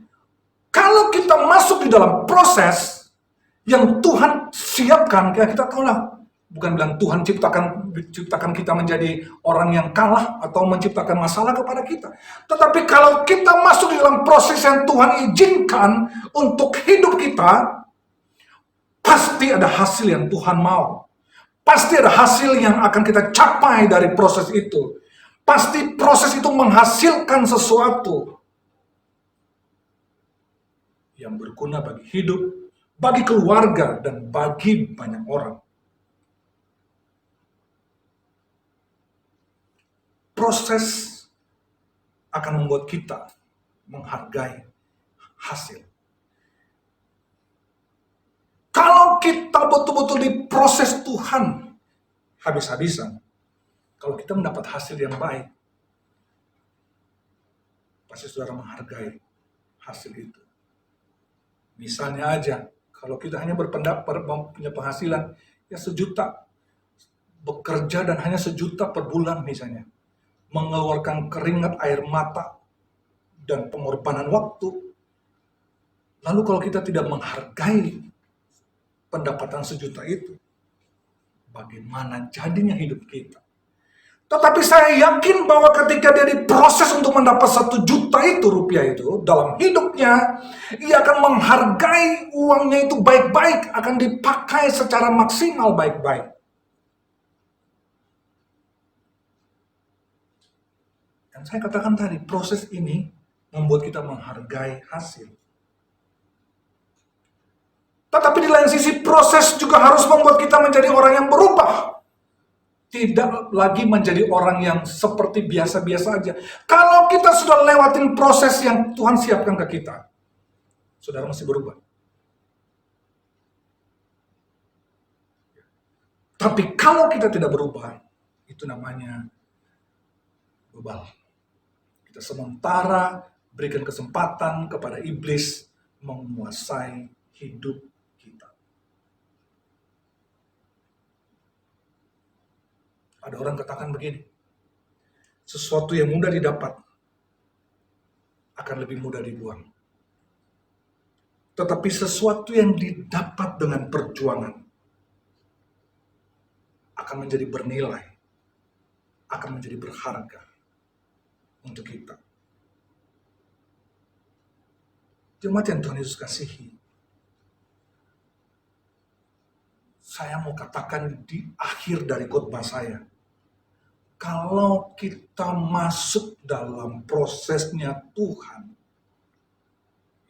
Kalau kita masuk di dalam proses yang Tuhan siapkan, kita tahu lah. Bukan bilang Tuhan ciptakan kita menjadi orang yang kalah atau menciptakan masalah kepada kita. Tetapi kalau kita masuk di dalam proses yang Tuhan izinkan untuk hidup kita, pasti ada hasil yang Tuhan mau. Pasti ada hasil yang akan kita capai dari proses itu. Pasti proses itu menghasilkan sesuatu yang berguna bagi hidup, bagi keluarga, dan bagi banyak orang. Proses akan membuat kita menghargai hasil. Kalau kita betul-betul diproses Tuhan habis-habisan, kalau kita mendapat hasil yang baik, pasti saudara menghargai hasil itu. Misalnya aja, kalau kita hanya punya penghasilan ya 1 juta, bekerja dan hanya 1 juta per bulan misalnya, mengeluarkan keringat, air mata, dan pengorbanan waktu, lalu kalau kita tidak menghargai pendapatan 1 juta itu, bagaimana jadinya hidup kita? Tetapi saya yakin bahwa ketika dia diproses untuk mendapat 1 juta itu rupiah itu dalam hidupnya, ia akan menghargai uangnya itu baik-baik, akan dipakai secara maksimal baik-baik. Dan saya katakan tadi, proses ini membuat kita menghargai hasil. Tetapi di lain sisi, proses juga harus membuat kita menjadi orang yang berubah. Tidak lagi menjadi orang yang seperti biasa-biasa aja. Kalau kita sudah lewatin proses yang Tuhan siapkan ke kita, saudara mesti berubah. Tapi kalau kita tidak berubah, itu namanya bebal. Kita sementara berikan kesempatan kepada iblis menguasai hidup kita. Ada orang katakan begini, sesuatu yang mudah didapat akan lebih mudah dibuang. Tetapi sesuatu yang didapat dengan perjuangan akan menjadi bernilai, akan menjadi berharga untuk kita. Jemaat yang Tuhan Yesus kasihi, saya mau katakan di akhir dari khotbah saya, kalau kita masuk dalam prosesnya Tuhan,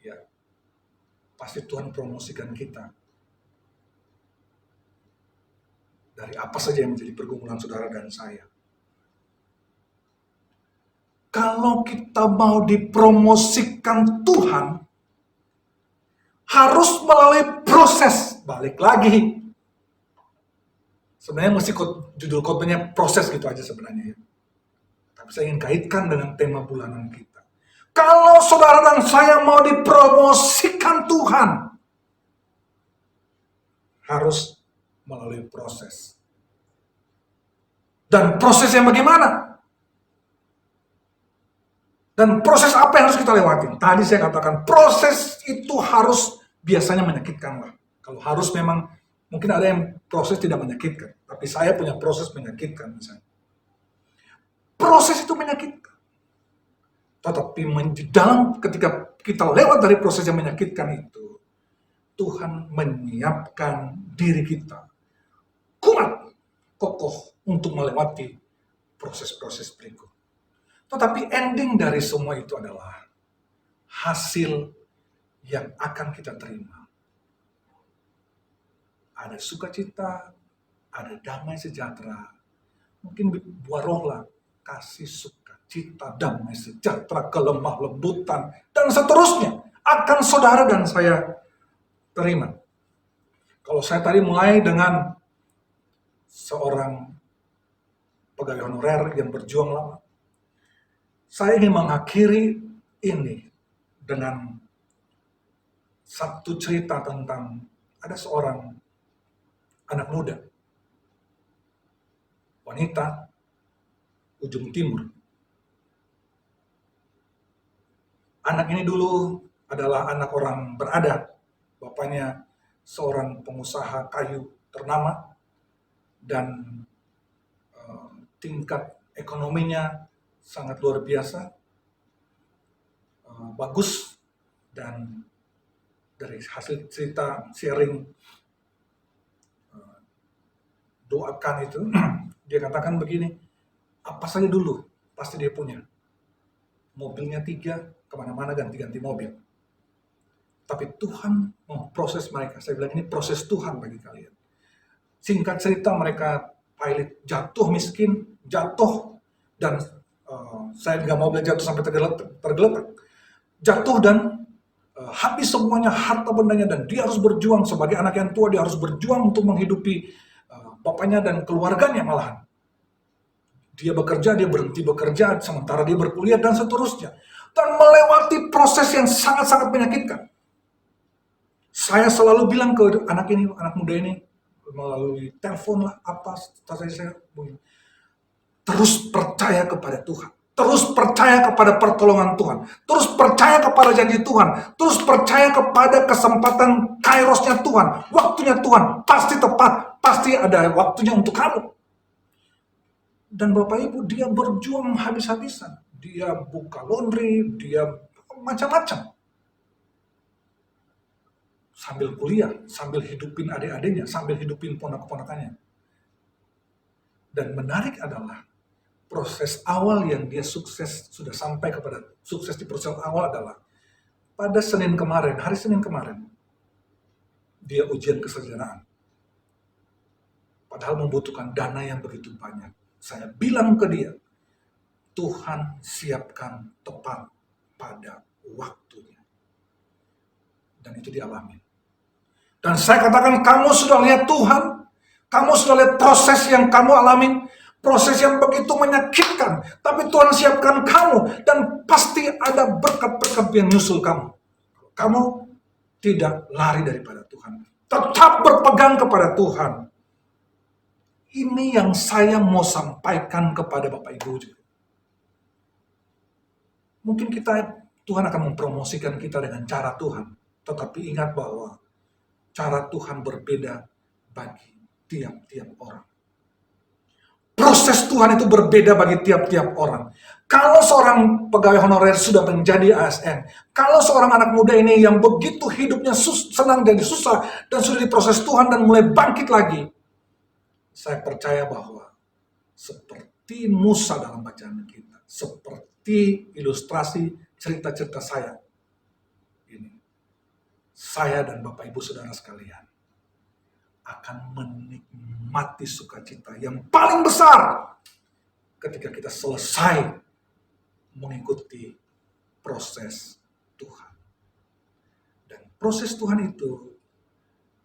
ya pasti Tuhan promosikan kita dari apa saja yang menjadi pergumulan saudara dan saya. Kalau kita mau dipromosikan Tuhan, harus melalui proses. Balik lagi. Sebenarnya mesti judul khotbahnya proses gitu aja sebenarnya ya. Tapi saya ingin kaitkan dengan tema bulanan kita. Kalau saudara dan saya mau dipromosikan Tuhan, harus melalui proses. Dan prosesnya bagaimana? Dan proses apa yang harus kita lewati? Tadi saya katakan proses itu harus biasanya menyakitkan lah. Kalau harus memang, mungkin ada yang proses tidak menyakitkan. Tapi saya punya proses menyakitkan misalnya. Proses itu menyakitkan. Tetapi di dalam ketika kita lewat dari proses yang menyakitkan itu, Tuhan menyiapkan diri kita kuat, kokoh untuk melewati proses-proses berikut. Tetapi ending dari semua itu adalah hasil yang akan kita terima. Ada sukacita, ada damai sejahtera. Mungkin buah roh lah, kasih sukacita, damai sejahtera, kelemah lembutan, dan seterusnya akan saudara dan saya terima. Kalau saya tadi mulai dengan seorang pegawai honorer yang berjuang lama, saya ingin mengakhiri ini dengan satu cerita tentang ada seorang anak muda, wanita, ujung timur. Anak ini dulu adalah anak orang berada. Bapaknya seorang pengusaha kayu ternama dan tingkat ekonominya sangat luar biasa, bagus, dan dari hasil cerita sharing doakan itu, dia katakan begini, apa saja dulu pasti dia punya. Mobilnya 3, kemana-mana ganti-ganti mobil. Tapi Tuhan memproses mereka. Saya bilang ini proses Tuhan bagi kalian. Singkat cerita mereka pilot jatuh miskin, jatuh, dan saya nggak mau bilang jatuh sampai tergeletak. Jatuh dan habis semuanya harta bendanya, dan dia harus berjuang sebagai anak yang tua, dia harus berjuang untuk menghidupi bapaknya dan keluarganya malahan. Dia bekerja, dia berhenti bekerja, sementara dia berkuliah dan seterusnya. Dan melewati proses yang sangat-sangat menyakitkan. Saya selalu bilang ke anak muda ini, melalui telepon lah, apa saja saya bilang, terus percaya kepada Tuhan. Terus percaya kepada pertolongan Tuhan. Terus percaya kepada janji Tuhan. Terus percaya kepada kesempatan kairosnya Tuhan. Waktunya Tuhan pasti tepat. Pasti ada waktunya untuk kamu. Dan Bapak Ibu, dia berjuang habis-habisan. Dia buka laundry, dia macam-macam. Sambil kuliah, sambil hidupin adik-adiknya, sambil hidupin ponak-ponakannya. Dan menarik adalah proses awal yang dia sukses, sudah sampai kepada sukses di proses awal adalah pada hari Senin kemarin, dia ujian kesejahteraan. Padahal membutuhkan dana yang begitu banyak. Saya bilang ke dia, Tuhan siapkan tepat pada waktunya. Dan itu dialami. Dan saya katakan, kamu sudah lihat Tuhan, kamu sudah lihat proses yang kamu alami, proses yang begitu menyakitkan, tapi Tuhan siapkan kamu, dan pasti ada berkat-berkat yang nyusul kamu. Kamu tidak lari daripada Tuhan. Tetap berpegang kepada Tuhan. Ini yang saya mau sampaikan kepada Bapak Ibu juga. Mungkin Tuhan akan mempromosikan kita dengan cara Tuhan, tetapi ingat bahwa cara Tuhan berbeda bagi tiap-tiap orang. Proses Tuhan itu berbeda bagi tiap-tiap orang. Kalau seorang pegawai honorer sudah menjadi ASN, kalau seorang anak muda ini yang begitu hidupnya senang dan susah, dan sudah diproses Tuhan dan mulai bangkit lagi, saya percaya bahwa seperti Musa dalam bacaan kita, seperti ilustrasi cerita-cerita saya ini, saya dan Bapak Ibu Saudara sekalian akan menikmati sukacita yang paling besar ketika kita selesai mengikuti proses Tuhan. Dan proses Tuhan itu,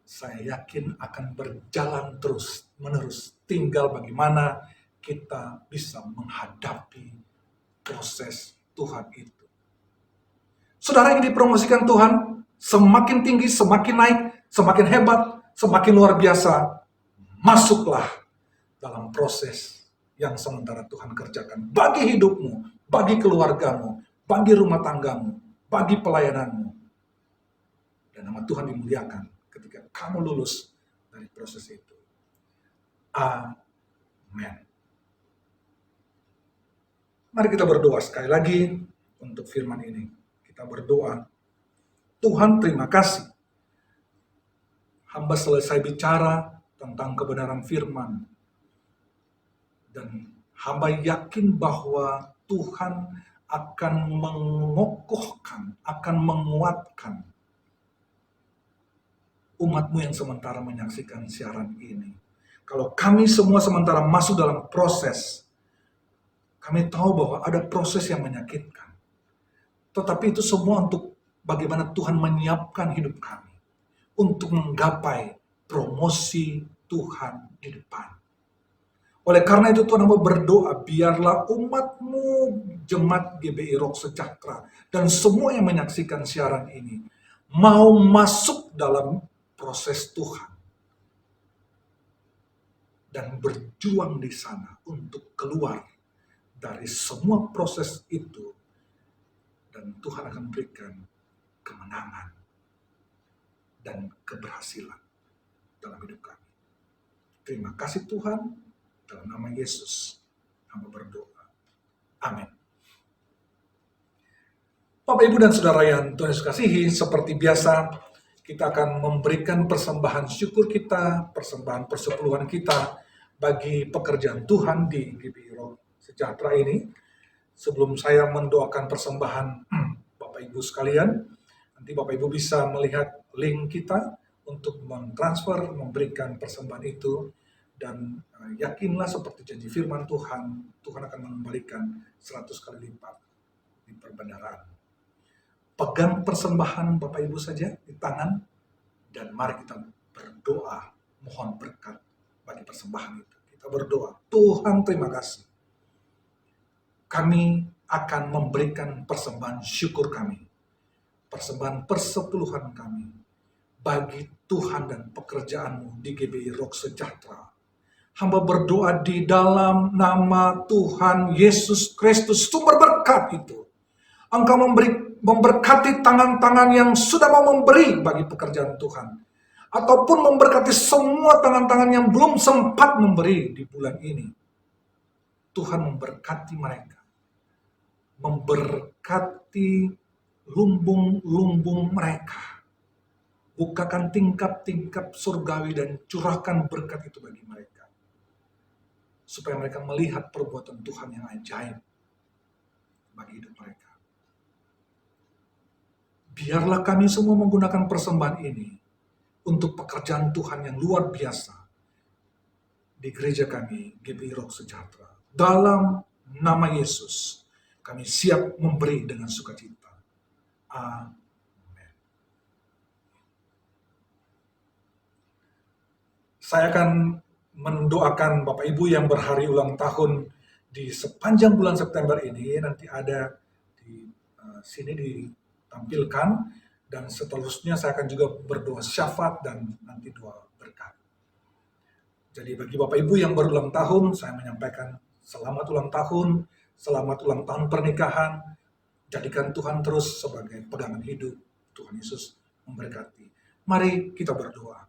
saya yakin akan berjalan terus menerus. Tinggal bagaimana kita bisa menghadapi proses Tuhan itu. Saudara yang dipromosikan Tuhan, semakin tinggi, semakin naik, semakin hebat, semakin luar biasa, masuklah dalam proses yang sementara Tuhan kerjakan bagi hidupmu, bagi keluargamu, bagi rumah tanggamu, bagi pelayananmu. Dan nama Tuhan dimuliakan ketika kamu lulus dari proses itu. Amin. Mari kita berdoa sekali lagi untuk firman ini. Kita berdoa, Tuhan terima kasih. Hamba selesai bicara tentang kebenaran firman. Dan hamba yakin bahwa Tuhan akan mengokohkan, akan menguatkan umatmu yang sementara menyaksikan siaran ini. Kalau kami semua sementara masuk dalam proses, kami tahu bahwa ada proses yang menyakitkan. Tetapi itu semua untuk bagaimana Tuhan menyiapkan hidup kami untuk menggapai promosi Tuhan di depan. Oleh karena itu Tuhan mau berdoa, biarlah umatmu jemaat GBI Rock Sejahtera dan semua yang menyaksikan siaran ini mau masuk dalam proses Tuhan dan berjuang di sana untuk keluar dari semua proses itu, dan Tuhan akan berikan kemenangan dan keberhasilan dalam hidup kami. Terima kasih Tuhan. Dalam nama Yesus, hamba berdoa. Amin. Bapak, Ibu, dan Saudara yang Tuhan Yesus kasihi, seperti biasa, kita akan memberikan persembahan syukur kita, persembahan persepuluhan kita bagi pekerjaan Tuhan di GBI Rock Sejahtera ini. Sebelum saya mendoakan persembahan Bapak Ibu sekalian, nanti Bapak Ibu bisa melihat link kita untuk mentransfer, memberikan persembahan itu. Dan yakinlah seperti janji firman Tuhan, Tuhan akan mengembalikan 100 kali lipat di perbendaharaan. Pegang persembahan Bapak Ibu saja di tangan, dan mari kita berdoa, mohon berkat bagi persembahan itu. Kita berdoa, Tuhan terima kasih. Kami akan memberikan persembahan syukur kami, persembahan persepuluhan kami, bagi Tuhan dan pekerjaan-Mu di GBI Rock Sejahtera. Hamba berdoa di dalam nama Tuhan Yesus Kristus, sumber berkat itu. Engkau memberkati tangan-tangan yang sudah mau memberi bagi pekerjaan Tuhan. Ataupun memberkati semua tangan-tangan yang belum sempat memberi di bulan ini. Tuhan memberkati mereka. Memberkati lumbung-lumbung mereka. Bukakan tingkap-tingkap surgawi dan curahkan berkat itu bagi mereka. Supaya mereka melihat perbuatan Tuhan yang ajaib bagi hidup mereka. Biarlah kami semua menggunakan persembahan ini untuk pekerjaan Tuhan yang luar biasa di gereja kami, GBI Rock Sejahtera. Dalam nama Yesus, kami siap memberi dengan sukacita. Amin. Saya akan mendoakan Bapak Ibu yang berhari ulang tahun di sepanjang bulan September ini. Nanti ada di sini ditampilkan, dan seterusnya saya akan juga berdoa syafaat dan nanti doa berkat. Jadi bagi Bapak Ibu yang berulang tahun, saya menyampaikan selamat ulang tahun, selamat ulang tahun pernikahan. Jadikan Tuhan terus sebagai pegangan hidup. Tuhan Yesus memberkati. Mari kita berdoa.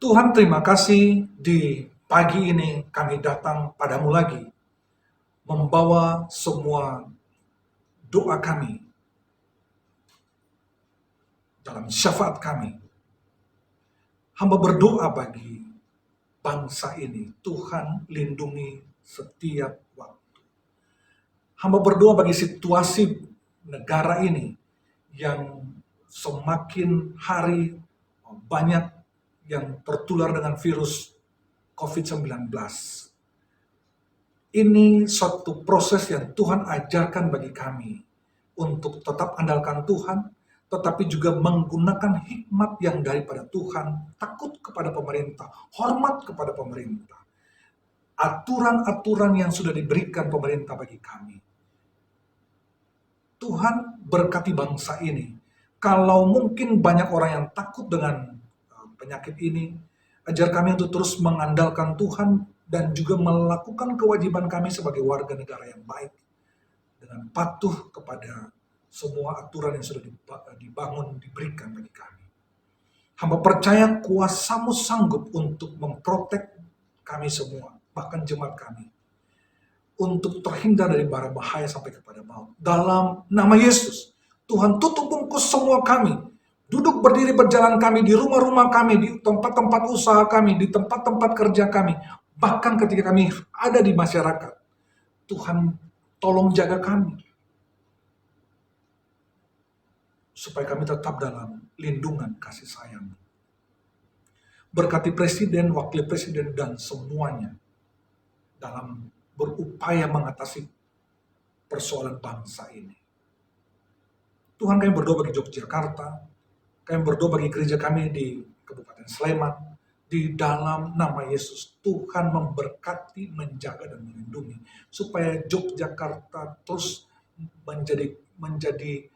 Tuhan terima kasih, di pagi ini kami datang padamu lagi, membawa semua doa kami, dalam syafaat kami. Hamba berdoa bagi bangsa ini, Tuhan lindungi setiap waktu. Hamba berdoa bagi situasi negara ini yang semakin hari banyak yang tertular dengan virus COVID-19. Ini suatu proses yang Tuhan ajarkan bagi kami untuk tetap andalkan Tuhan, tetapi juga menggunakan hikmat yang daripada Tuhan, takut kepada pemerintah, hormat kepada pemerintah. Aturan-aturan yang sudah diberikan pemerintah bagi kami. Tuhan berkati bangsa ini. Kalau mungkin banyak orang yang takut dengan penyakit ini, ajar kami untuk terus mengandalkan Tuhan dan juga melakukan kewajiban kami sebagai warga negara yang baik dengan patuh kepada semua aturan yang sudah dibangun, diberikan bagi kami. Hamba percaya kuasa-Mu sanggup untuk memprotek kami semua, bahkan jemaat kami, untuk terhindar dari bara bahaya sampai kepada maut. Dalam nama Yesus, Tuhan tutup bungkus semua kami, duduk berdiri berjalan kami, di rumah-rumah kami, di tempat-tempat usaha kami, di tempat-tempat kerja kami, bahkan ketika kami ada di masyarakat. Tuhan tolong jaga kami, supaya kami tetap dalam lindungan kasih sayang. Berkati Presiden, Wakil Presiden, dan semuanya dalam berupaya mengatasi persoalan bangsa ini. Tuhan, kami berdoa bagi Yogyakarta, kami berdoa bagi gereja kami di Kabupaten Sleman, di dalam nama Yesus. Tuhan memberkati, menjaga, dan melindungi, supaya Yogyakarta terus menjadi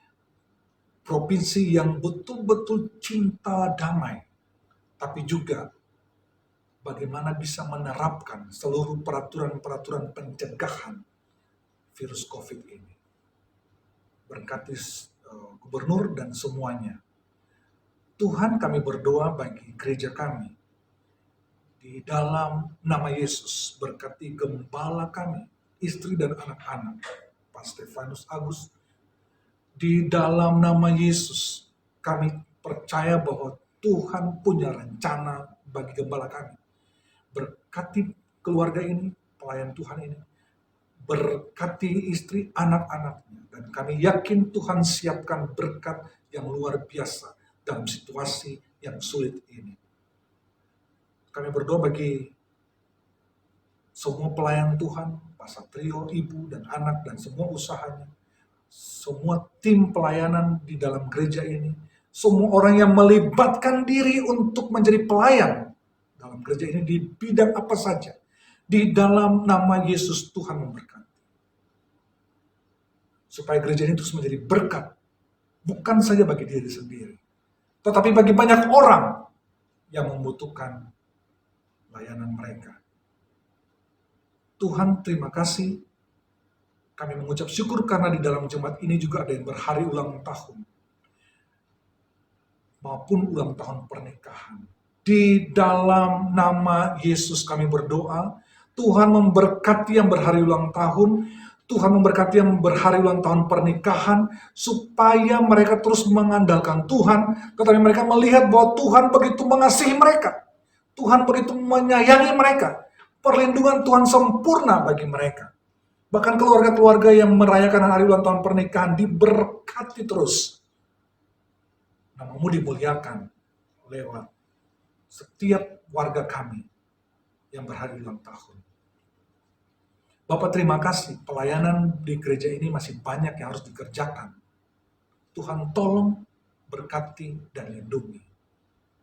provinsi yang betul-betul cinta damai, tapi juga bagaimana bisa menerapkan seluruh peraturan-peraturan pencegahan virus COVID ini. Berkati gubernur dan semuanya. Tuhan, kami berdoa bagi gereja kami. Di dalam nama Yesus, berkati gembala kami, istri dan anak-anak, Pak Stefanus Agus. Di dalam nama Yesus, kami percaya bahwa Tuhan punya rencana bagi gembala kami. Berkati keluarga ini, pelayan Tuhan ini. Berkati istri, anak-anaknya. Dan kami yakin Tuhan siapkan berkat yang luar biasa dalam situasi yang sulit ini. Kami berdoa bagi semua pelayan Tuhan, Pak Satrio, ibu dan anak, dan semua usahanya. Semua tim pelayanan di dalam gereja ini, semua orang yang melibatkan diri untuk menjadi pelayan dalam gereja ini di bidang apa saja, di dalam nama Yesus Tuhan memberkati. Supaya gereja ini terus menjadi berkat, bukan saja bagi diri sendiri, tetapi bagi banyak orang yang membutuhkan layanan mereka. Tuhan, terima kasih. Kami mengucap syukur karena di dalam jemaat ini juga ada yang berhari ulang tahun, maupun ulang tahun pernikahan. Di dalam nama Yesus kami berdoa, Tuhan memberkati yang berhari ulang tahun, Tuhan memberkati yang berhari ulang tahun pernikahan, supaya mereka terus mengandalkan Tuhan, tetapi mereka melihat bahwa Tuhan begitu mengasihi mereka, Tuhan begitu menyayangi mereka, perlindungan Tuhan sempurna bagi mereka. Bahkan keluarga-keluarga yang merayakan hari ulang tahun pernikahan diberkati terus. Namamu dimuliakan lewat setiap warga kami yang berhari ulang tahun. Bapak, terima kasih, pelayanan di gereja ini masih banyak yang harus dikerjakan. Tuhan tolong berkati dan lindungi,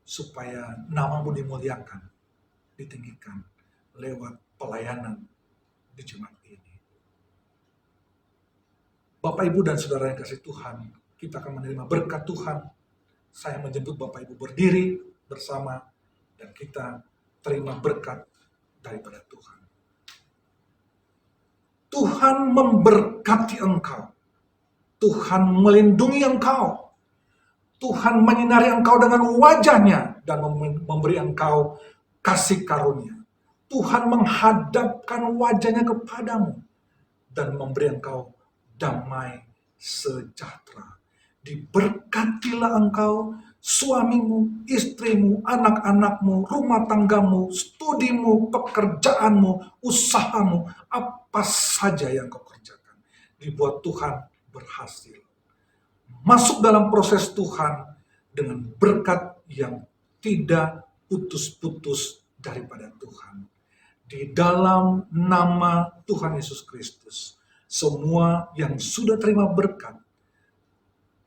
supaya namamu dimuliakan, ditinggikan lewat pelayanan di jemaat ini. Bapak, Ibu, dan Saudara yang kasih Tuhan, kita akan menerima berkat Tuhan. Saya menjemput Bapak Ibu berdiri bersama, dan kita terima berkat daripada Tuhan. Tuhan memberkati engkau. Tuhan melindungi engkau. Tuhan menyinari engkau dengan wajahnya dan memberi engkau kasih karunia. Tuhan menghadapkan wajahnya kepadamu dan memberi engkau damai sejahtera. Diberkatilah engkau, suamimu, istrimu, anak-anakmu, rumah tanggamu, studimu, pekerjaanmu, usahamu, apa saja yang kau kerjakan, dibuat Tuhan berhasil. Masuk dalam proses Tuhan dengan berkat yang tidak putus-putus daripada Tuhan. Di dalam nama Tuhan Yesus Kristus, semua yang sudah terima berkat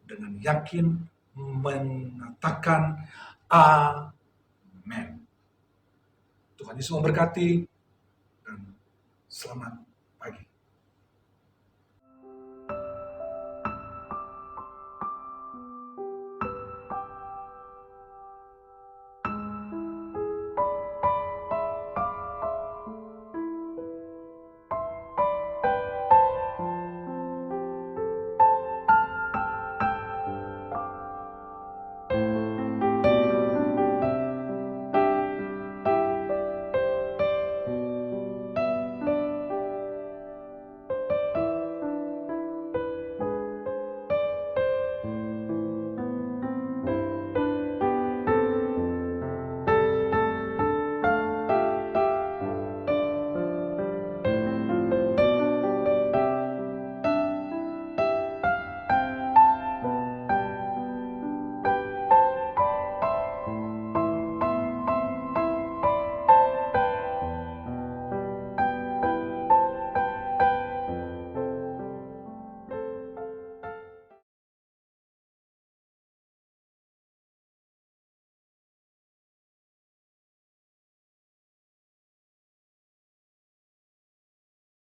dengan yakin mengatakan amin. Tuhan Yesus memberkati dan selamat